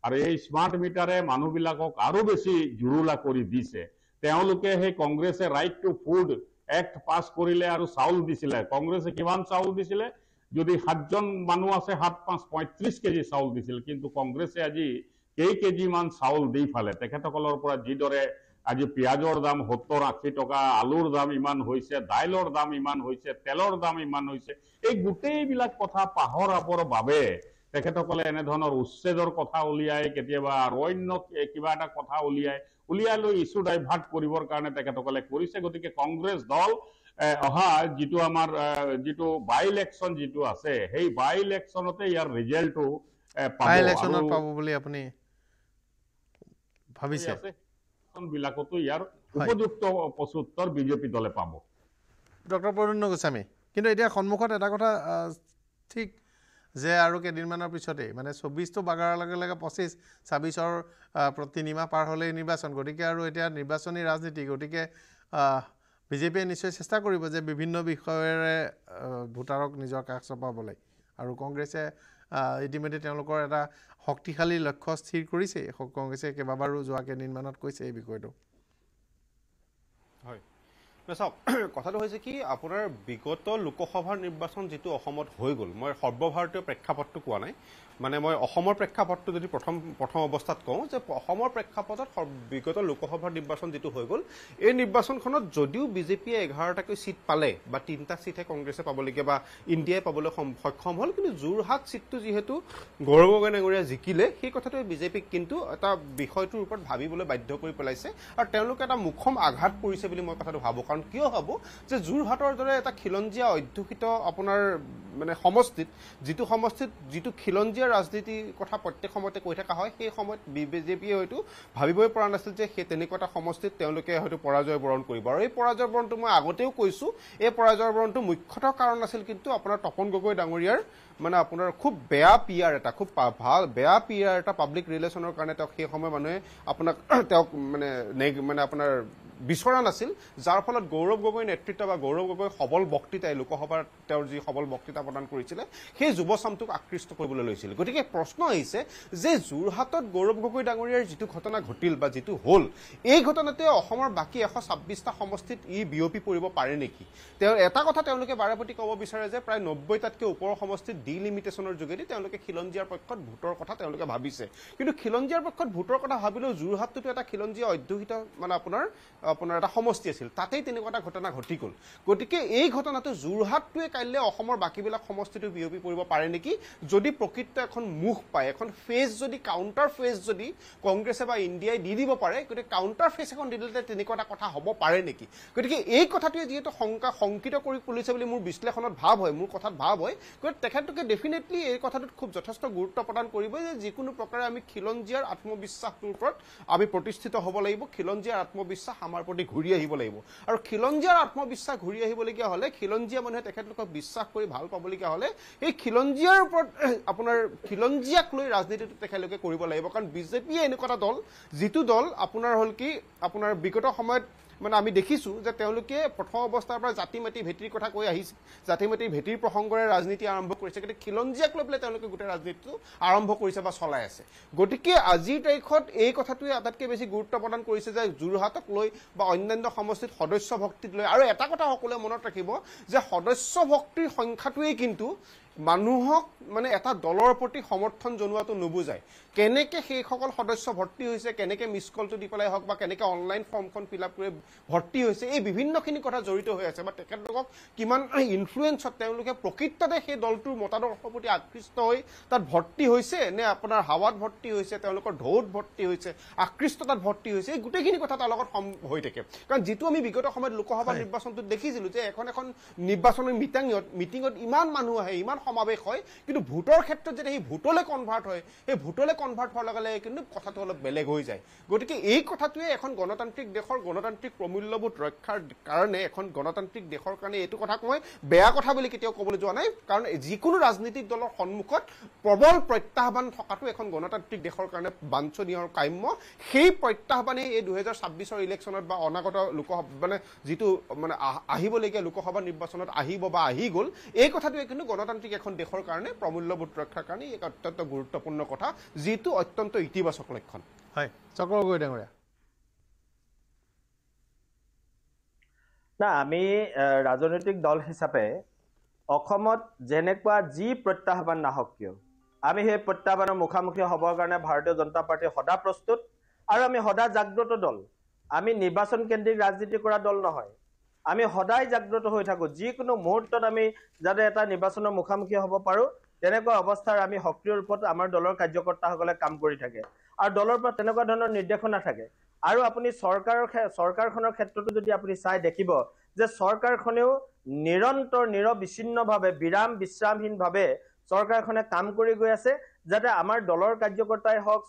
আৰু এই স্মাৰ্ট মিটাৰে মানুহবিলাকক আৰু বেছি জুৰুলা কৰি দিছে তেওঁলোকে সেই কংগ্ৰেছে ৰাইট টু ফুড এক্ট পাছ কৰিলে আৰু চাউল দিছিলে কংগ্ৰেছে কিমান চাউল দিছিলে যদি 7জন মানুহ আছে 7-5-35 কেজি চাউল দিছিল কিন্তু কংগ্ৰেছে আজি কেই কেজি মান চাউল দি ফালে তেখেতসকলৰ পৰা যিদৰে আজি পিয়াজৰ দাম 70-80 টকা আলুৰ দাম ইমান হৈছে দাইলৰ দাম ইমান হৈছে তেলৰ দাম ইমান হৈছে এই গোটেইবিলাক কথা পাহৰাবৰ বাবে তেখেতসকলে এনেধৰণৰ উচ্ছেদৰ কথা উলিয়াই কেতিয়াবা আৰু অন্য কিবা এটা কথা উলিয়াই লৈ ইছ্যু ডাইভাৰ্ট কৰিবৰ কাৰণে তেখেতসকলে কৰিছে গতিকে কংগ্ৰেছ দল অহা যিটো আমাৰ যিটো বাই ইলেকশ্যন যিটো আছে সেই বাই ইলেকশ্যনতে ইয়াৰ ৰিজাল্টটো পাব বুলি আপুনি ভাবিছে বিলাকতো ইয়াৰ উপযুক্ত প্ৰত্যুত্তৰ বিজেপি দলে পাব ডক্টৰ প্ৰদ্যুম্ন গোস্বামী কিন্তু এতিয়া সন্মুখত এটা কথা ঠিক যে আৰু কেইদিনমানৰ পিছতেই মানে 24টো বাগাৰৰ লগে লগে 25-26ৰ তিনিমাহ পাৰ হ'লেই নিৰ্বাচন গতিকে আৰু এতিয়া নিৰ্বাচনী ৰাজনীতি গতিকে বিজেপিয়ে নিশ্চয় চেষ্টা কৰিব যে বিভিন্ন বিষয়েৰে ভোটাৰক নিজৰ কাষ চপাবলৈ আৰু কংগ্ৰেছে ইতিমধ্যে তেওঁলোকৰ এটা শক্তিশালী লক্ষ্য স্থিৰ কৰিছে কংগ্ৰেছে কেইবাবাৰো যোৱা কেইদিনমানত কৈছে এই বিষয়টো হয় চাওক কথাটো হৈছে কি আপোনাৰ বিগত লোকসভাৰ নিৰ্বাচন যিটো অসমত হৈ গ'ল মই সৰ্বভাৰতীয় প্ৰেক্ষাপটটো কোৱা নাই মানে মই অসমৰ প্ৰেক্ষাপটটো যদি প্ৰথম অৱস্থাত কওঁ যে অসমৰ প্ৰেক্ষাপটত বিগত লোকসভাৰ নিৰ্বাচন যিটো হৈ গ'ল এই নিৰ্বাচনখনত যদিও বিজেপিয়ে 11টাকৈ সিট পালে বা 3টা সিটহে কংগ্ৰেছে পাবলগীয়া বা ইণ্ডিয়াই পাবলৈ সক্ষম হ'ল কিন্তু যোৰহাট সিটটো যিহেতু গৌৰৱ গগৈ ডাঙৰীয়া জিকিলে সেই কথাটোৱে বিজেপিক কিন্তু এটা বিষয়টোৰ ওপৰত ভাবিবলৈ বাধ্য কৰি পেলাইছে আৰু তেওঁলোকে এটা মুখম আঘাত পৰিছে বুলি মই কথাটো ভাবোঁ কাৰণ কিয় ভাবোঁ যে যোৰহাটৰ দৰে এটা খিলঞ্জীয়া অধ্যুষিত আপোনাৰ মানে সমষ্টিত যিটো খিলঞ্জীয়া ৰাজনীতিৰ কথা প্ৰত্যেক সময়তে কৈ থকা হয় সেই সময়ত বিজেপিয়ে হয়তো ভাবিবই পৰা নাছিল যে সেই তেনেকুৱা এটা সমষ্টিত তেওঁলোকে হয়তো পৰাজয় বৰণ কৰিব আৰু এই পৰাজয় বৰণটো মই আগতেও কৈছোঁ এই পৰাজয় বৰণটো মুখ্যতঃ কাৰণ আছিল কিন্তু আপোনাৰ তপন গগৈ ডাঙৰীয়াৰ মানে আপোনাৰ খুব বেয়া পিআৰ এটা খুব ভাল বেয়া পিআৰ এটা পাব্লিক ৰিলেশ্যনৰ কাৰণে তেওঁক সেই সময় মানুহে আপোনাক তেওঁক মানে আপোনাৰ বিচৰা নাছিল যাৰ ফলত গৌৰৱ গগৈ নেতৃত্ব বা গৌৰৱ গগৈ সবল বক্তৃতাই লোকসভাৰ তেওঁৰ যি সবল বক্তৃতা প্ৰদান কৰিছিলে সেই যুৱচামটোক আকৃষ্ট কৰিবলৈ লৈছিল গতিকে প্ৰশ্ন আহিছে যে যোৰহাটত গৌৰৱ গগৈ ডাঙৰীয়াৰ যিটো ঘটনা ঘটিল বা যিটো হ'ল এই ঘটনাতে অসমৰ বাকী 126টা সমষ্টিত বিয়পি পৰিব পাৰে নেকি তেওঁ এটা কথা তেওঁলোকে বাৰেপতি ক'ব বিচাৰে যে প্ৰায় 90টাতকৈ ওপৰৰ সমষ্টিত ডিলিমিটেশ্যনৰ যোগেদি তেওঁলোকে খিলঞ্জীয়াৰ পক্ষত ভোটৰ কথা তেওঁলোকে ভাবিছে কিন্তু খিলঞ্জীয়াৰ পক্ষত ভোটৰ কথা ভাবিলেও যোৰহাটটো এটা খিলঞ্জীয়া অধ্যুষিত মানে আপোনাৰ এটা সমষ্টি আছিল তাতেই তেনেকুৱা এটা ঘটনা ঘটি গ'ল গতিকে এই ঘটনাটো যোৰহাটটোৱে কাইলৈ অসমৰ বাকীবিলাক সমষ্টিটো বিয়পি পৰিব পাৰে নেকি যদি প্ৰকৃত এখন মুখ পায় এখন ফেজ যদি কাউণ্টাৰ ফেজ যদি কংগ্ৰেছে বা ইণ্ডিয়াই দি দিব পাৰে গতিকে কাউণ্টাৰ ফেজ এখন দি দিলে তেনেকুৱা এটা কথা হ'ব পাৰে নেকি গতিকে এই কথাটোৱে যিহেতু শংকিত কৰি তুলিছে বুলি মোৰ বিশ্লেষণত ভাৱ হয় মোৰ কথাত ভাৱ হয় গতিকে তেখেতলোকে ডেফিনেটলি এই কথাটোত খুব যথেষ্ট গুৰুত্ব প্ৰদান কৰিব যে যিকোনো প্ৰকাৰে আমি খিলঞ্জীয়াৰ আত্মবিশ্বাসটোৰ ওপৰত আমি প্ৰতিষ্ঠিত হ'ব লাগিব খিলঞ্জীয়াৰ আত্মবিশ্বাস আমাৰ প্ৰতি ঘূৰি আহিব লাগিব আৰু খিলঞ্জীয়াৰ আত্মবিশ্বাস ঘূৰি আহিবলগীয়া হ'লে খিলঞ্জীয়া মানুহে তেখেতলোকক বিশ্বাস কৰি ভাল পাবলগীয়া হ'লে এই খিলঞ্জীয়াৰ ওপৰত আপোনাৰ খিলঞ্জীয়াক লৈ ৰাজনীতিটো তেখেতলোকে কৰিব লাগিব কাৰণ বিজেপিয়ে এনেকুৱা এটা দল যিটো দল আপোনাৰ হ'ল কি আপোনাৰ বিগত সময়ত মানে আমি দেখিছোঁ যে তেওঁলোকে প্ৰথম অৱস্থাৰ পৰা জাতি মাটি ভেটিৰ কথা কৈ আহিছে জাতি মাটি ভেটিৰ প্ৰসংগৰে ৰাজনীতি আৰম্ভ কৰিছে কিন্তু খিলঞ্জীয়াক লৈ পেলাই তেওঁলোকে গোটেই ৰাজনীতিটো আৰম্ভ কৰিছে বা চলাই আছে গতিকে আজিৰ তাৰিখত এই কথাটোৱে আটাইতকৈ বেছি গুৰুত্ব প্ৰদান কৰিছে যে যোৰহাটক লৈ বা অন্যান্য সমষ্টিত সদস্য ভক্তিক লৈ আৰু এটা কথা সকলোৱে মনত ৰাখিব যে সদস্য ভক্তিৰ সংখ্যাটোৱেই কিন্তু মানুহক মানে এটা দলৰ প্ৰতি সমৰ্থন জনোৱাটো নুবুজায় কেনেকৈ সেইসকল সদস্য ভৰ্তি হৈছে কেনেকৈ মিছ কলটো দি পেলাই হওক বা কেনেকৈ অনলাইন ফৰ্মখন ফিল আপ কৰি ভৰ্তি হৈছে এই বিভিন্নখিনি কথা জড়িত হৈ আছে বা তেখেতলোকক কিমান ইনফ্লুৱেঞ্চত তেওঁলোকে প্ৰকৃততে সেই দলটোৰ মতাদৰ্শৰ প্ৰতি আকৃষ্ট হৈ তাত ভৰ্তি হৈছে নে আপোনাৰ হাৱাত ভৰ্তি হৈছে তেওঁলোকৰ ঢৌত ভৰ্তি হৈছে আকৃষ্টতাত ভৰ্তি হৈছে এই গোটেইখিনি কথা তাৰ লগত হৈ থাকে কাৰণ যিটো আমি বিগত সময়ত লোকসভা নিৰ্বাচনটোত দেখিছিলোঁ যে এখন নিৰ্বাচনী মিটিঙত ইমান মানুহ আহে ইমান সমাৱেশ হয় কিন্তু ভোটৰ ক্ষেত্ৰত যেতিয়া সেই ভোটলৈ কনভাৰ্ট হয় সেই ভোটলৈ কনভাৰ্ট হোৱাৰ লগে লগে কিন্তু কথাটো অলপ বেলেগ হৈ যায় গতিকে এই কথাটোৱে এখন গণতান্ত্ৰিক দেশৰ গণতান্ত্ৰিক প্ৰমূল্যবোধ ৰক্ষাৰ কাৰণে এখন গণতান্ত্ৰিক দেশৰ কাৰণে এইটো কথাক মই বেয়া কথা বুলি কেতিয়াও ক'বলৈ যোৱা নাই কাৰণ যিকোনো ৰাজনৈতিক দলৰ সন্মুখত প্ৰবল প্ৰত্যাহ্বান থকাটো এখন গণতান্ত্ৰিক দেশৰ কাৰণে বাঞ্ছনীয় আৰু কাম্য সেই প্ৰত্যাহ্বানেই এই 2026 ইলেকশ্যনত বা অনাগত লোকসভা মানে যিটো মানে আহিবলগীয়া লোকসভা নিৰ্বাচনত আহিব বা আহি গ'ল এই কথাটোৱে কিন্তু গণতান্ত্ৰিক এখন দেশৰ কাৰণে প্ৰমূল্যবোধ ৰক্ষাৰ কাৰণে এক অত্যন্ত গুৰুত্বপূৰ্ণ কথা যিটো অত্যন্ত ইতিবাচক লক্ষণ হয় চক্ৰ গগৈ ডাঙৰীয়া না আমি ৰাজনৈতিক দল হিচাপে অসমত যেনেকুৱা যি প্ৰত্যাহ্বান নাহক কিয় আমি সেই প্ৰত্যাহ্বানৰ মুখামুখি হ'বৰ কাৰণে ভাৰতীয় জনতা পাৰ্টি সদা প্ৰস্তুত আৰু আমি সদা জাগ্ৰত দল আমি নিৰ্বাচন কেন্দ্ৰিক ৰাজনীতি কৰা দল নহয় আমি সদায় জাগ্ৰত হৈ থাকো যিকোনো মুহূৰ্তত আমি যাতে এটা নিৰ্বাচনৰ মুখামুখি হ'ব পাৰোঁ তেনেকুৱা অৱস্থাৰ আমি সক্ৰিয় ৰূপত আমাৰ দলৰ কাৰ্যকৰ্তাসকলে কাম কৰি থাকে আৰু দলৰ পৰা তেনেকুৱা ধৰণৰ নিৰ্দেশনা থাকে আৰু আপুনি চৰকাৰখনৰ ক্ষেত্ৰতো যদি আপুনি চাই দেখিব যে চৰকাৰখনেও নিৰন্তৰ নিৰবিচ্ছিন্নভাৱে বিৰাম বিশ্ৰামহীনভাৱে চৰকাৰখনে কাম কৰি গৈ আছে যাতে আমাৰ দলৰ কাৰ্যকৰ্তাই হওক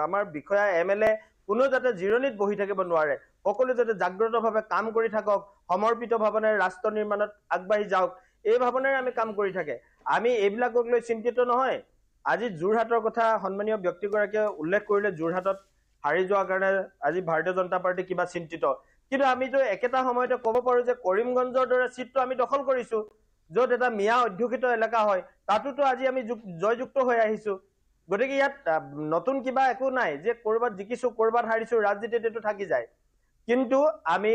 আমাৰ বিষয়া MLA কোনো যাতে জিৰণিত বহি থাকিব নোৱাৰে সকলো যাতে জাগ্ৰতভাৱে কাম কৰি থাকক সমৰ্পিত ভাৱনাৰে ৰাষ্ট্ৰ নিৰ্মাণত আগবাঢ়ি যাওক এই ভাৱনাৰে আমি কাম কৰি থাকে আমি এইবিলাকক লৈ চিন্তিত নহয় আজি যোৰহাটৰ কথা সন্মানীয় ব্যক্তিগৰাকীয়ে উল্লেখ কৰিলে যোৰহাটত হাৰি যোৱাৰ কাৰণে আজি ভাৰতীয় জনতা পাৰ্টি কিবা চিন্তিত কিন্তু আমিতো একেটা সময়তে ক'ব পাৰো যে কৰিমগঞ্জৰ দৰে চিটটো আমি দখল কৰিছো য'ত এটা মিয়া অধ্যুষিত এলেকা হয় তাতোতো আজি আমি জয়যুক্ত হৈ আহিছো গতিকে ইয়াত নতুন কিবা একো নাই যে ক'ৰবাত জিকিছো ক'ৰবাত হাৰিছো ৰাজনীতিত এইটো থাকি যায় কিন্তু আমি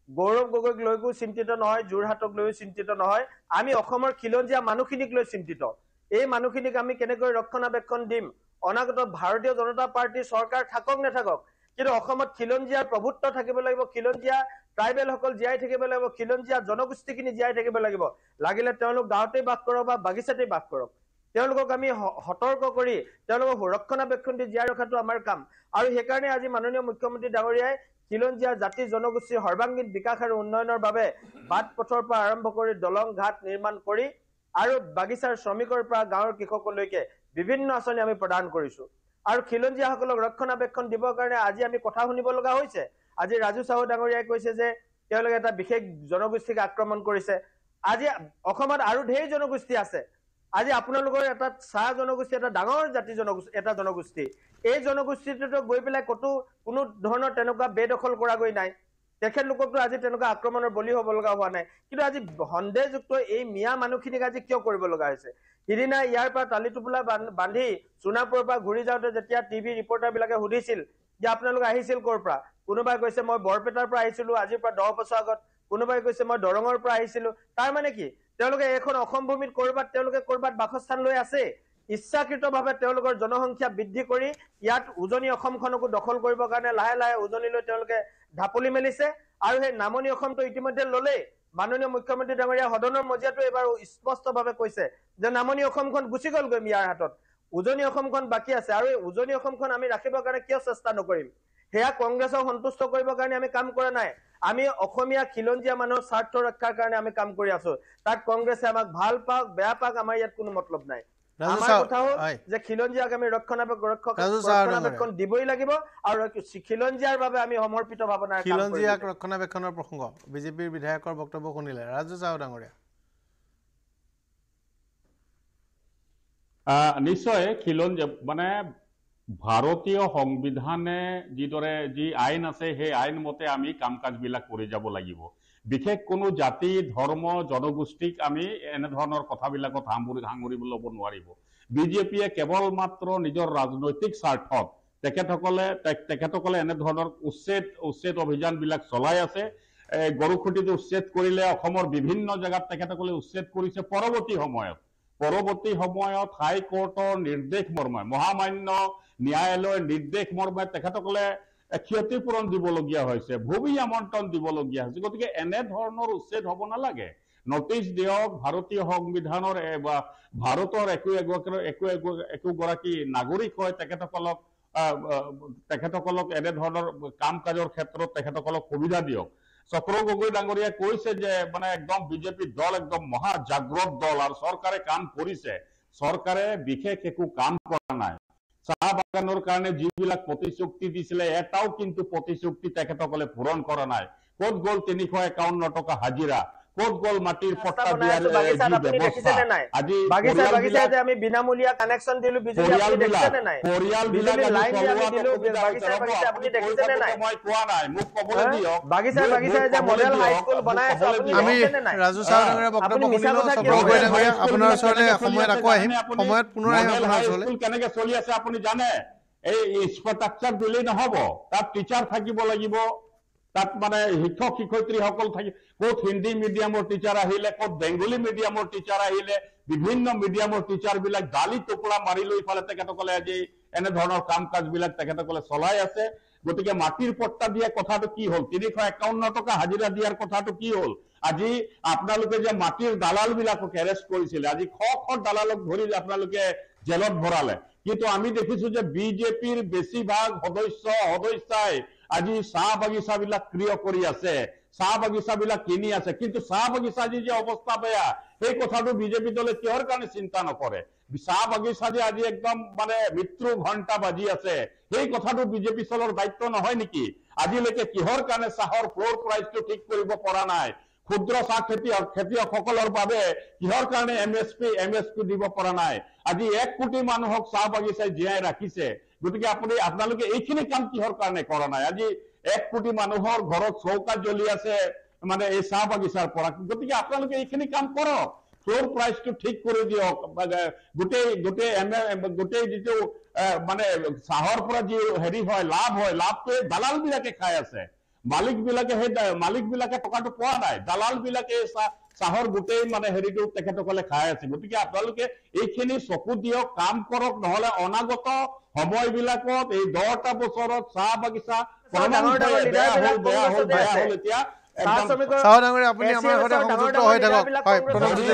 গৌৰৱ গগৈক লৈও চিন্তিত নহয় যোৰহাটক লৈও চিন্তিত নহয় আমি অসমৰ খিলঞ্জীয়া মানুহখিনিক লৈ চিন্তিত এই মানুহখিনিক আমি কেনেকৈ ৰক্ষণাবেক্ষণ দিম অনাগত ভাৰতীয় জনতা পাৰ্টিৰ চৰকাৰ থাকক নাথাকক কিন্তু অসমত খিলঞ্জীয়াৰ প্ৰভুত্ব থাকিব লাগিব খিলঞ্জীয়া ট্ৰাইবেলসকল জীয়াই থাকিব লাগিব খিলঞ্জীয়া জনগোষ্ঠীখিনি জীয়াই থাকিব লাগিব লাগিলে তেওঁলোক গাঁৱতেই বাস কৰক বা বাগিচাতেই বাস কৰক তেওঁলোকক আমি সতৰ্ক কৰি তেওঁলোকক ৰক্ষণাবেক্ষণ দি জীয়াই ৰখাটো আমাৰ কাম আৰু সেইকাৰণে আজি মাননীয় মুখ্যমন্ত্ৰী ডাঙৰীয়াই খিলঞ্জীয়া জাতি জনগোষ্ঠীৰ সৰ্বাংগীন বিকাশ আৰু উন্নয়নৰ বাবে বাট পথৰ পৰা আৰম্ভ কৰি দলং ঘাট নিৰ্মাণ কৰি আৰু বাগিচাৰ শ্ৰমিকৰ পৰা গাঁৱৰ কৃষকলৈকে বিভিন্ন আঁচনি আমি প্ৰদান কৰিছো আৰু খিলঞ্জীয়াসকলক ৰক্ষণাবেক্ষণ দিবৰ কাৰণে আজি আমি কথা শুনিব লগা হৈছে আজি ৰাজু চাহু ডাঙৰীয়াই কৈছে যে তেওঁলোকে এটা বিশেষ জনগোষ্ঠীক আক্ৰমণ কৰিছে আজি অসমত আৰু ঢেৰ জনগোষ্ঠী আছে আজি আপোনালোকৰ এটা চাহ জনগোষ্ঠী এটা ডাঙৰ জাতি জনগোষ্ঠী এই জনগোষ্ঠীটোতো গৈ পেলাই কতো কোনো ধৰণৰ তেনেকুৱা বেদখল কৰাগৈ নাই তেখেতলোককতো আজি তেনেকুৱা আক্ৰমণৰ বলি হ'ব লগা হোৱা নাই কিন্তু আজি সন্দেহযুক্ত এই মিয়া মানুহখিনিক আজি কিয় কৰিব লগা হৈছে সিদিনা ইয়াৰ পৰা টালি টোপোলা বান্ধি সোণাপুৰৰ পৰা ঘূৰি যাওঁতে যেতিয়া টিভি ৰিপৰ্টাৰবিলাকে সুধিছিল যে আপোনালোক আহিছিল ক'ৰ পৰা কোনোবাই কৈছে মই বৰপেটাৰ পৰা আহিছিলো আজিৰ পৰা 10 বছৰ আগত কোনোবাই কৈছে মই দৰঙৰ পৰা আহিছিলো তাৰ মানে কি তেওঁলোকে এখন অসম ভূমিত ক'ৰবাত বাসস্থান লৈ আছে ইচ্ছাকৃতভাৱে তেওঁলোকৰ জনসংখ্যা বৃদ্ধি কৰি ইয়াত উজনি অসমখনকো দখল কৰিবৰ কাৰণে লাহে লাহে উজনিলৈ তেওঁলোকে ঢাপলি মেলিছে আৰু সেই নামনি অসমটো ইতিমধ্যে ল'লে মাননীয় মুখ্যমন্ত্ৰী ডাঙৰীয়া সদনৰ মজিয়াটো এবাৰ স্পষ্টভাৱে কৈছে যে নামনি অসমখন গুচি গ'লগৈ মিয়াৰ হাতত উজনি অসমখন বাকী আছে আৰু এই উজনি অসমখন আমি ৰাখিবৰ কাৰণে কিয় চেষ্টা নকৰিম সেয়া কংগ্ৰেছক সন্তুষ্ট কৰিবৰ কাৰণে আমি কাম কৰা নাই আমি অসমীয়া খিলঞ্জীয়া মানুহৰ স্বাৰ্থ ৰক্ষাৰ কাৰণে আমি কাম কৰি আছো তাক কংগ্ৰেছে আমাক ভাল পাওক বেয়া পাওক আমাৰ ইয়াত কোনো মতলব নাই আমাৰ কথা হ'ল যে খিলঞ্জীয়াক আমি ৰক্ষণাবেক্ষণ দিবই লাগিব আৰু খিলঞ্জীয়াৰ বাবে আমি সমৰ্পিত ভাৱনাৰে কাম কৰিম খিলঞ্জীয়াক ৰক্ষণাবেক্ষণৰ প্ৰসংগ বিজেপিৰ বিধায়কৰ বক্তব্য শুনিলে ৰাজু চাহু ডাঙৰীয়া নিশ্চয় খিলঞ্জীয়া মানে ভাৰতীয় সংবিধানে যিদৰে যি আইন আছে সেই আইন মতে আমি কাম কাজবিলাক কৰি যাব লাগিব বিশেষ কোনো জাতি ধৰ্ম জনগোষ্ঠীক আমি এনে ধৰণৰ কথাবিলাকত সাঙুৰি ল'ব নোৱাৰিব বিজেপিয়ে কেৱল মাত্ৰ নিজৰ ৰাজনৈতিক স্বাৰ্থত তেখেতসকলে এনে ধৰণৰ উচ্ছেদ অভিযানবিলাক চলাই আছে গৰুখুঁটিটো উচ্ছেদ কৰিলে অসমৰ বিভিন্ন জেগাত তেখেতসকলে উচ্ছেদ কৰিছে পৰৱৰ্তী সময়ত পৰৱৰ্তী সময়ত হাইকোৰ্টৰ নিৰ্দেশ মৰ্মে মহামান্য ন্যায়ালয়ৰ নিৰ্দেশ মৰ্মে তেখেতসকলে ক্ষতিপূৰণ দিবলগীয়া হৈছে, ভূমি আমন্ত্ৰণ দিবলগীয়া হৈছে। গতিকে এনে ধৰণৰ উচ্ছেদ হ'ব নালাগে। নটিচ দিয়ক, ভাৰতীয় সংবিধানৰ ভাৰতৰ একোগৰাকী নাগৰিক হয় তেখেতসকলক এনে ধৰণৰ কাম কাজৰ ক্ষেত্ৰত তেখেতসকলক সুবিধা দিয়ক। চক্ৰ গগৈ ডাঙৰীয়াই কৈছে যে মানে একদম বিজেপি দল একদম মহা জাগ্ৰত দল আৰু চৰকাৰে কাম কৰিছে। চৰকাৰে বিশেষ একো কাম কৰা নাই। চাহ বাগানৰ কাৰণে যিবিলাক প্ৰতিশ্ৰুতি দিছিলে এটাও কিন্তু প্ৰতিশ্ৰুতি তেখেতসকলে পূৰণ কৰা নাই। ক'ত গ'ল 351 টকা হাজিৰা, ক'ত গ'ল মাটিৰ পট্টা দিয়াৰ ব্যৱস্থা? আজি বাগিচা আমি বিনামূলীয়া কানেকশ্যন দিলো বিজুলী, আপুনি দেখিছেনে নাই? পৰিয়ালবিলাক আপুনি দেখিছেনে নাই? মই কোৱা নাই, মোক ক'বলৈ দিয়ক। বাগিচা যে মডেল হাই স্কুল বনাই আছে আপুনি আমি দেখিছেনে নাই? ৰাজু চাহ ডাঙৰীয়া বক্তব্য শুনিলো। চক্ৰ গগৈ ডাঙৰীয়া আপোনাৰ ওচৰলৈ সময়ত আকৌ আহিম, সময়ত পুনৰ আহিম আপোনাৰ ওচৰলৈ। কেনেকে চলি আছে আপুনি জানে? এই ইনফ্ৰাষ্ট্ৰাকচাৰ দিলেই নহব, তাত টিচাৰ থাকিব লাগিব, তাত মানে শিক্ষক শিক্ষয়িত্ৰীসকল থাকি, ক'ত হিন্দী মিডিয়ামৰ টিচাৰ আহিলে, ক'ত বেংগলী মিডিয়ামৰ টিচাৰ আহিলে, বিভিন্ন মিডিয়ামৰ টিচাৰ বিলাক দালি টুকুৰা মাৰি লৈ ফালে তেখেতসকলে আজি এনে ধৰণৰ কাম কাজ বিলাক তেখেতসকলে চলাই আছে। গতিকে মাটিৰ পট্টা দিয়া কথাটো কি হ'ল? 351 টকা হাজিৰা দিয়াৰ কথাটো কি হ'ল? আজি আপোনালোকে যে মাটিৰ দালাল বিলাকক এৰেষ্ট কৰিছিলে, আজি শ দালালক ধৰি আপোনালোকে জেলত ভৰালে। কিন্তু আমি দেখিছো যে বিজেপিৰ বেছিভাগ সদস্যাই আজি চাহ বাগিচা বিলাক ক্ৰিয় কৰি আছে, চাহ বাগিচা বিলাক কিনি আছে। কিন্তু চাহ বাগিচা আজি যে অৱস্থা বেয়া, সেই কথাটো বিজেপি দলে কিহৰ কাৰণে চিন্তা নকৰে? চাহ বাগিচা যে আজি একদম মানে মৃত্যু ঘণ্টা বাজি আছে, সেই কথাটো বিজেপি দলৰ দায়িত্ব নহয় নেকি? আজিলৈকে কিহৰ কাৰণে চাহৰ ফ্ল'ৰ প্ৰাইচটো ঠিক কৰিব পৰা নাই? ক্ষুদ্ৰ চাহ খেতিয়কসকলৰ বাবে কিহৰ কাৰণে এমএছপি দিব পৰা নাই? আজি 1 কোটি মানুহক চাহ বাগিচাই জীয়াই ৰাখিছে। গতিকে আপোনালোকে এইখিনি কাম কিহৰ কাৰণে কৰা নাই? আজি 1 কোটি মানুহৰ ঘৰত চৌকা জ্বলি আছে মানে এই চাহ বাগিচাৰ পৰা। গতিকে আপোনালোকে এইখিনি কাম কৰক, ফ্ল'ৰ প্ৰাইচটো ঠিক কৰি দিয়ক। গোটেই যিটো মানে চাহৰ পৰা যি হেৰি হয় লাভটো দালাল বিলাকে খাই আছে। মালিক বিলাকে টকাটো পোৱা নাই, দালাল বিলাকে চাহৰ গোটেই মানে হেৰিটো তেখেতসকলে খাই আছে। গতিকে আপোনালোকে এইখিনি চকু দিয়ক, কাম কৰক, নহলে অনাগত সময়বিলাকত এই 10টা বছৰত চাহ বাগিচা এতিয়া চাহ ডাঙৰীয়া আপুনি আমাৰ সৈতে সংযুক্ত হৈ থাকক। হয়, প্ৰণৱজ্যোতি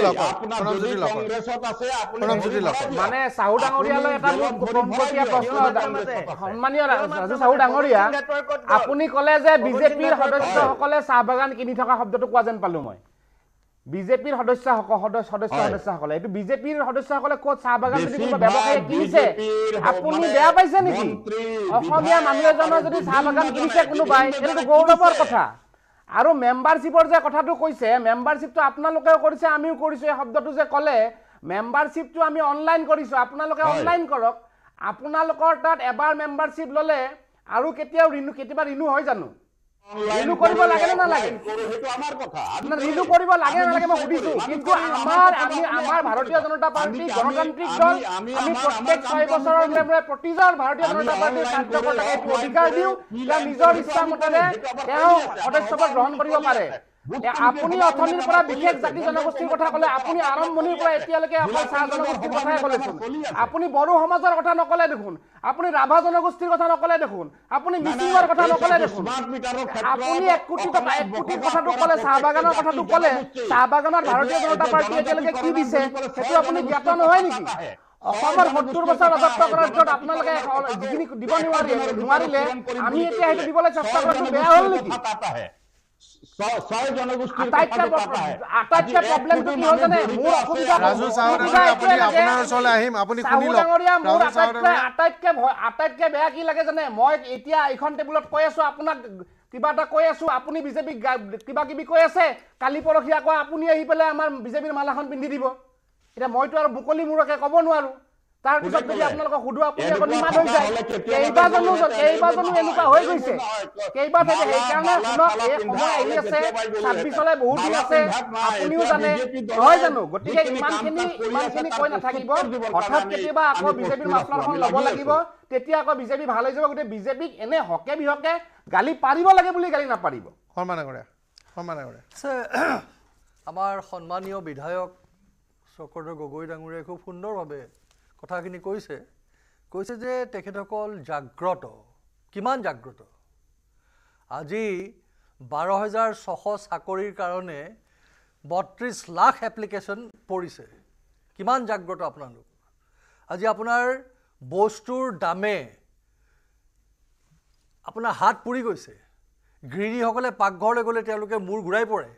লহকৰ। মানে চাহু ডাঙৰীয়ালৈ এটা পোনপটীয়া প্ৰশ্ন, সন্মানীয় ৰাজু চাহু ডাঙৰীয়া, আপুনি ক'লে যে বিজেপিৰ সদস্যসকলে চাহ বাগান কিনি থকা শব্দটো কোৱা যেন পালো মই। বিজেপিৰ সদস্যসকলে এইটো বিজেপিৰ সদস্যসকলে ক'ত চাহ বাগান যদি কোনোবা ব্যৱসায়ীয়ে কিনিছে আপুনি বেয়া পাইছে নেকি? অসমীয়া মানুহ এজনৰ যদি চাহ বাগান কিনিছে কোনোবাই, এইটো গৌৰৱৰ কথা। আৰু মেম্বাৰশ্বিপৰ যে কথাটো কৈছে, মেম্বাৰশ্বিপটো আপোনালোকেও কৰিছে, আমিও কৰিছো। এই শব্দটো যে ক'লে, মেম্বাৰশ্বিপটো আমি অনলাইন কৰিছো, আপোনালোকে অনলাইন কৰক। আপোনালোকৰ তাত এবাৰ মেম্বাৰশ্বিপ ল'লে আৰু কেতিয়াবা ৰিনিউ হয় জানো? ৰিনিউ কৰিব লাগে নে নালাগে? ৰিনিউ কৰিব লাগে নে নালাগে মই সুধিছো। কিন্তু আমাৰ ভাৰতীয় জনতা পাৰ্টি গণতান্ত্ৰিক দল, আমি প্ৰত্যেক 6 বছৰৰ মূৰে প্ৰতিজন ভাৰতীয় জনতা পাৰ্টিৰ কাৰ্যকৰ্তাক এইটো অধিকাৰ দিওঁ যে নিজৰ ইচ্ছা মতেৰে তেওঁ সদস্যপদ গ্ৰহণ কৰিব পাৰে। আপুনি অথনিৰ পৰা বিশেষ জাতি জনগোষ্ঠীৰ কথা ক'লে, আপুনি আৰম্ভণিৰ পৰা এতিয়ালৈকে অকল চাহ জনগোষ্ঠীৰ কথাই ক'লেচোন। আপুনি বড়ো সমাজৰ কথা নক'লে দেখোন, আপুনি ৰাভা জনগোষ্ঠীৰ কথা নক'লে দেখোন, আপুনি মিচিঙৰ কথা নক'লে দেখোন। আপুনি 1 কোটি কথাটো ক'লে, চাহ বাগানৰ কথাটো ক'লে। চাহ বাগানত ভাৰতীয় জনতা পাৰ্টি এতিয়ালৈকে কি দিছে সেইটো আপুনি জ্ঞাত নহয় নেকি? অসমৰ 70 বছৰ ৰাজত্ব কৰাৰ পিছত আপোনালোকে যিখিনি দিব নোৱাৰিলে, আমি এতিয়া সেইটো দিবলৈ চেষ্টা কৰাটো বেয়া হ'ল নেকি? আটাইতকৈ প্ৰব্লেমটো কি হ'ল জানে? মোৰ অসুবিধা আটাইতকৈ বেয়া কি লাগে জানে? মই এতিয়া এইখন টেবুলত কৈ আছো, আপোনাক কিবা এটা কৈ আছো, আপুনি বিজেপিক কিবা কিবি কৈ আছে, কালি পৰহি আকৌ আপুনি আহি পেলাই আমাৰ বিজেপিৰ মালাখন পিন্ধি দিব। এতিয়া মইতো আৰু মুকলি মূৰকে ক'ব নোৱাৰো। তাৰ পিছত যদি আপোনালোকক সুধো, আপুনি আকৌ নিমাত হৈ যায়। কেইবাজনো এনেকুৱা হৈ গৈছে, কেইবা ঠাইতে। সেইকাৰণে শুনক, এই সময় আহি আছে, 26লৈ বহুত দিন আছে, আপুনিও জানে নহয় জানো? গতিকে ইমানখিনি কৈ নাথাকিব। হঠাৎ কেতিয়াবা আকৌ বিজেপিৰ মাফলাৰখন ল'ব লাগিব, তেতিয়া আকৌ বিজেপি ভাল হৈ যাব। গতিকে বিজেপিক এনে হকে বিহকে গালি পাৰিব লাগে বুলি গালি নাপাৰিব। আমাৰ সন্মানীয় বিধায়ক চক্ৰধৰ গগৈ ডাঙৰীয়াই খুব সুন্দৰভাৱে কথাখিনি কৈছে যে তেখেতসকল জাগ্ৰত কিমান জাগ্ৰত আজি 12,600 চাকৰিৰ কাৰণে 32 লাখ এপ্লিকেশ্যন পৰিছে কিমান জাগ্ৰত আপোনালোক আজি আপোনাৰ বস্তুৰ দামে আপোনাৰ হাত পুৰি গৈছে গৃহিণীসকলে পাকঘৰলৈ গ'লে তেওঁলোকে মূৰ ঘূৰাই পৰে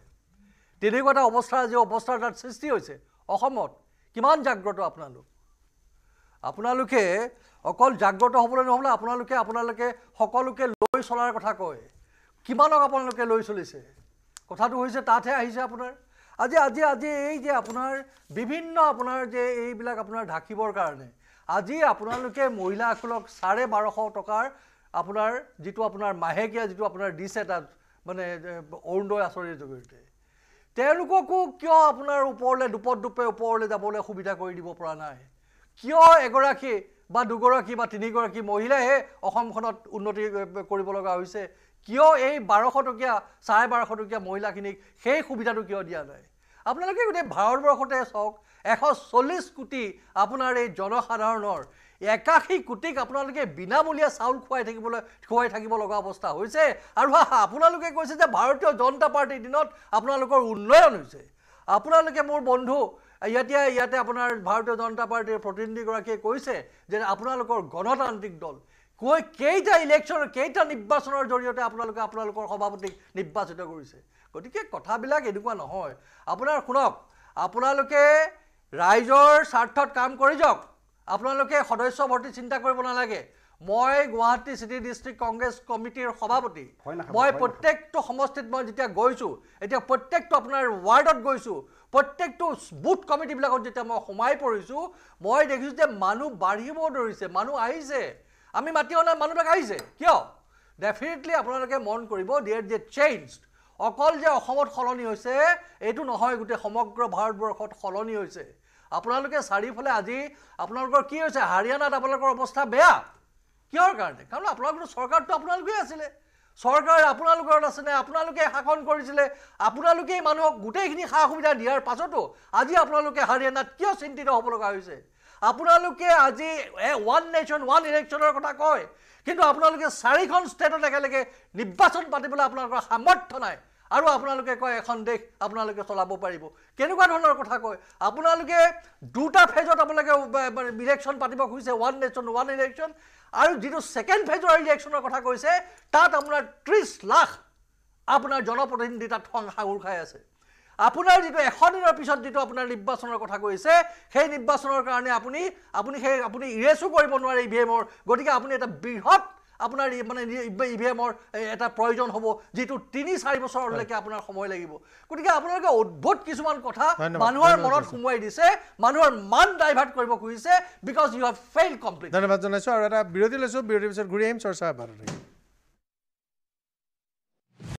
তেনেকুৱা এটা অৱস্থা আজি অৱস্থাৰ তাত সৃষ্টি হৈছে অসমত কিমান জাগ্ৰত আপোনালোকে অকল জাগ্ৰত হ'বলৈ নহ'লে আপোনালোকে সকলোকে লৈ চলাৰ কথা কয় কিমানক আপোনালোকে লৈ চলিছে কথাটো হৈছে তাতহে আহিছে আপোনাৰ আজি এই যে আপোনাৰ বিভিন্ন আপোনাৰ যে এইবিলাক আপোনাৰ ঢাকিবৰ কাৰণে আজি আপোনালোকে মহিলাসকলক 1250 টকাৰ আপোনাৰ যিটো আপোনাৰ মাহেকীয়া যিটো আপোনাৰ দিছে তাত মানে অৰুণোদয় আঁচনিৰ জৰিয়তে তেওঁলোককো কিয় আপোনাৰ ওপৰলৈ দুপে ওপৰলৈ যাবলৈ সুবিধা কৰি দিব পৰা নাই কিয় এগৰাকী বা দুগৰাকী বা তিনিগৰাকী মহিলাইহে অসমখনত উন্নতি কৰিব লগা হৈছে কিয় এই 1200 টকীয়া 1250 টকীয়া মহিলাখিনিক সেই সুবিধাটো কিয় দিয়া নাই আপোনালোকে গোটেই ভাৰতবৰ্ষতে চাওক 140 কোটি আপোনাৰ এই জনসাধাৰণৰ 81 কোটিক আপোনালোকে বিনামূলীয়া চাউল খুৱাই থাকিব লগা অৱস্থা হৈছে আৰু আপোনালোকে কৈছে যে ভাৰতীয় জনতা পাৰ্টিৰ দিনত আপোনালোকৰ উন্নয়ন হৈছে আপোনালোকে মোৰ বন্ধু ইয়াতে আপোনাৰ ভাৰতীয় জনতা পাৰ্টিৰ প্ৰতিনিধিগৰাকীয়ে কৈছে যে আপোনালোকৰ গণতান্ত্ৰিক দল কেইটা ইলেকশ্যনৰ কেইটা নিৰ্বাচনৰ জৰিয়তে আপোনালোকৰ সভাপতিক নিৰ্বাচিত কৰিছে গতিকে কথাবিলাক এনেকুৱা নহয় আপোনাৰ শুনক আপোনালোকে ৰাইজৰ স্বাৰ্থত কাম কৰি যাওক আপোনালোকে সদস্য ভৰ্তি চিন্তা কৰিব নালাগে মই গুৱাহাটী চিটি ডিষ্ট্ৰিক্ট কংগ্ৰেছ কমিটিৰ সভাপতি মই প্ৰত্যেকটো সমষ্টিত মই যেতিয়া গৈছোঁ এতিয়া প্ৰত্যেকটো আপোনাৰ ৱাৰ্ডত গৈছোঁ প্ৰত্যেকটো বুথ কমিটিবিলাকত যেতিয়া মই সোমাই পৰিছোঁ মই দেখিছোঁ যে মানুহ বাঢ়িব ধৰিছে মানুহ আহিছে আমি মাতি অনা মানুহবিলাক আহিছে কিয় ডেফিনেটলি আপোনালোকে মন কৰিব দেয়াৰ যে চেঞ্জ অকল যে অসমত সলনি হৈছে এইটো নহয় গোটেই সমগ্ৰ ভাৰতবৰ্ষত সলনি হৈছে আপোনালোকে চাৰিওফালে আজি আপোনালোকৰ কি হৈছে হাৰিয়ানাত আপোনালোকৰ অৱস্থা বেয়া কিহৰ কাৰণে কাৰণ আপোনালোকৰ চৰকাৰটো আপোনালোকেই আছিলে চৰকাৰ আপোনালোকৰ আছিলে আপোনালোকে শাসন কৰিছিলে আপোনালোকেই মানুহক গোটেইখিনি সা সুবিধা দিয়াৰ পাছতো আজি আপোনালোকে হাৰিয়ানাত কিয় চিন্তিত হ'ব লগা হৈছে আপোনালোকে আজি ওৱান নেশ্যন ওৱান ইলেকশ্যনৰ কথা কয় কিন্তু আপোনালোকে 4খন ষ্টেটত একেলগে নিৰ্বাচন পাতিবলৈ আপোনালোকৰ সামৰ্থ্য নাই আৰু আপোনালোকে কয় এখন দেশ আপোনালোকে চলাব পাৰিব কেনেকুৱা ধৰণৰ কথা কয় আপোনালোকে দুটা ফেজত আপোনালোকে ইলেকশ্যন পাতিব খুজিছে ওৱান নেশ্যন ওৱান ইলেকশ্যন আৰু যিটো ছেকেণ্ড ফেজৰ ইলেকশ্যনৰ কথা কৈছে তাত আপোনাৰ 30 লাখ আপোনাৰ জনপ্ৰতিনিধি তাত সাঙুৰ খাই আছে আপোনাৰ যিটো 100 দিনৰ পিছত যিটো আপোনাৰ নিৰ্বাচনৰ কথা কৈছে সেই নিৰ্বাচনৰ কাৰণে আপুনি ইৰেছো কৰিব নোৱাৰে ইভিএমৰ গতিকে আপুনি এটা বৃহৎ আপোনাৰ মানে ইভিএমৰ এটা প্ৰয়োজন হ'ব যিটো 3-4 বছৰলৈকে আপোনাৰ সময় লাগিব গতিকে আপোনালোকে অদ্ভুত কিছুমান কথা মানুহৰ মনত সোমোৱাই দিছে মানুহৰ মান ডাইভাৰ্ট কৰিব খুজিছে because you have fail complete ধন্যবাদ জনাইছোঁ আৰু এটা বিৰতি লৈছোঁ বিৰতিৰ পিছত ঘূৰি আহিম চৰ্চা বাৰ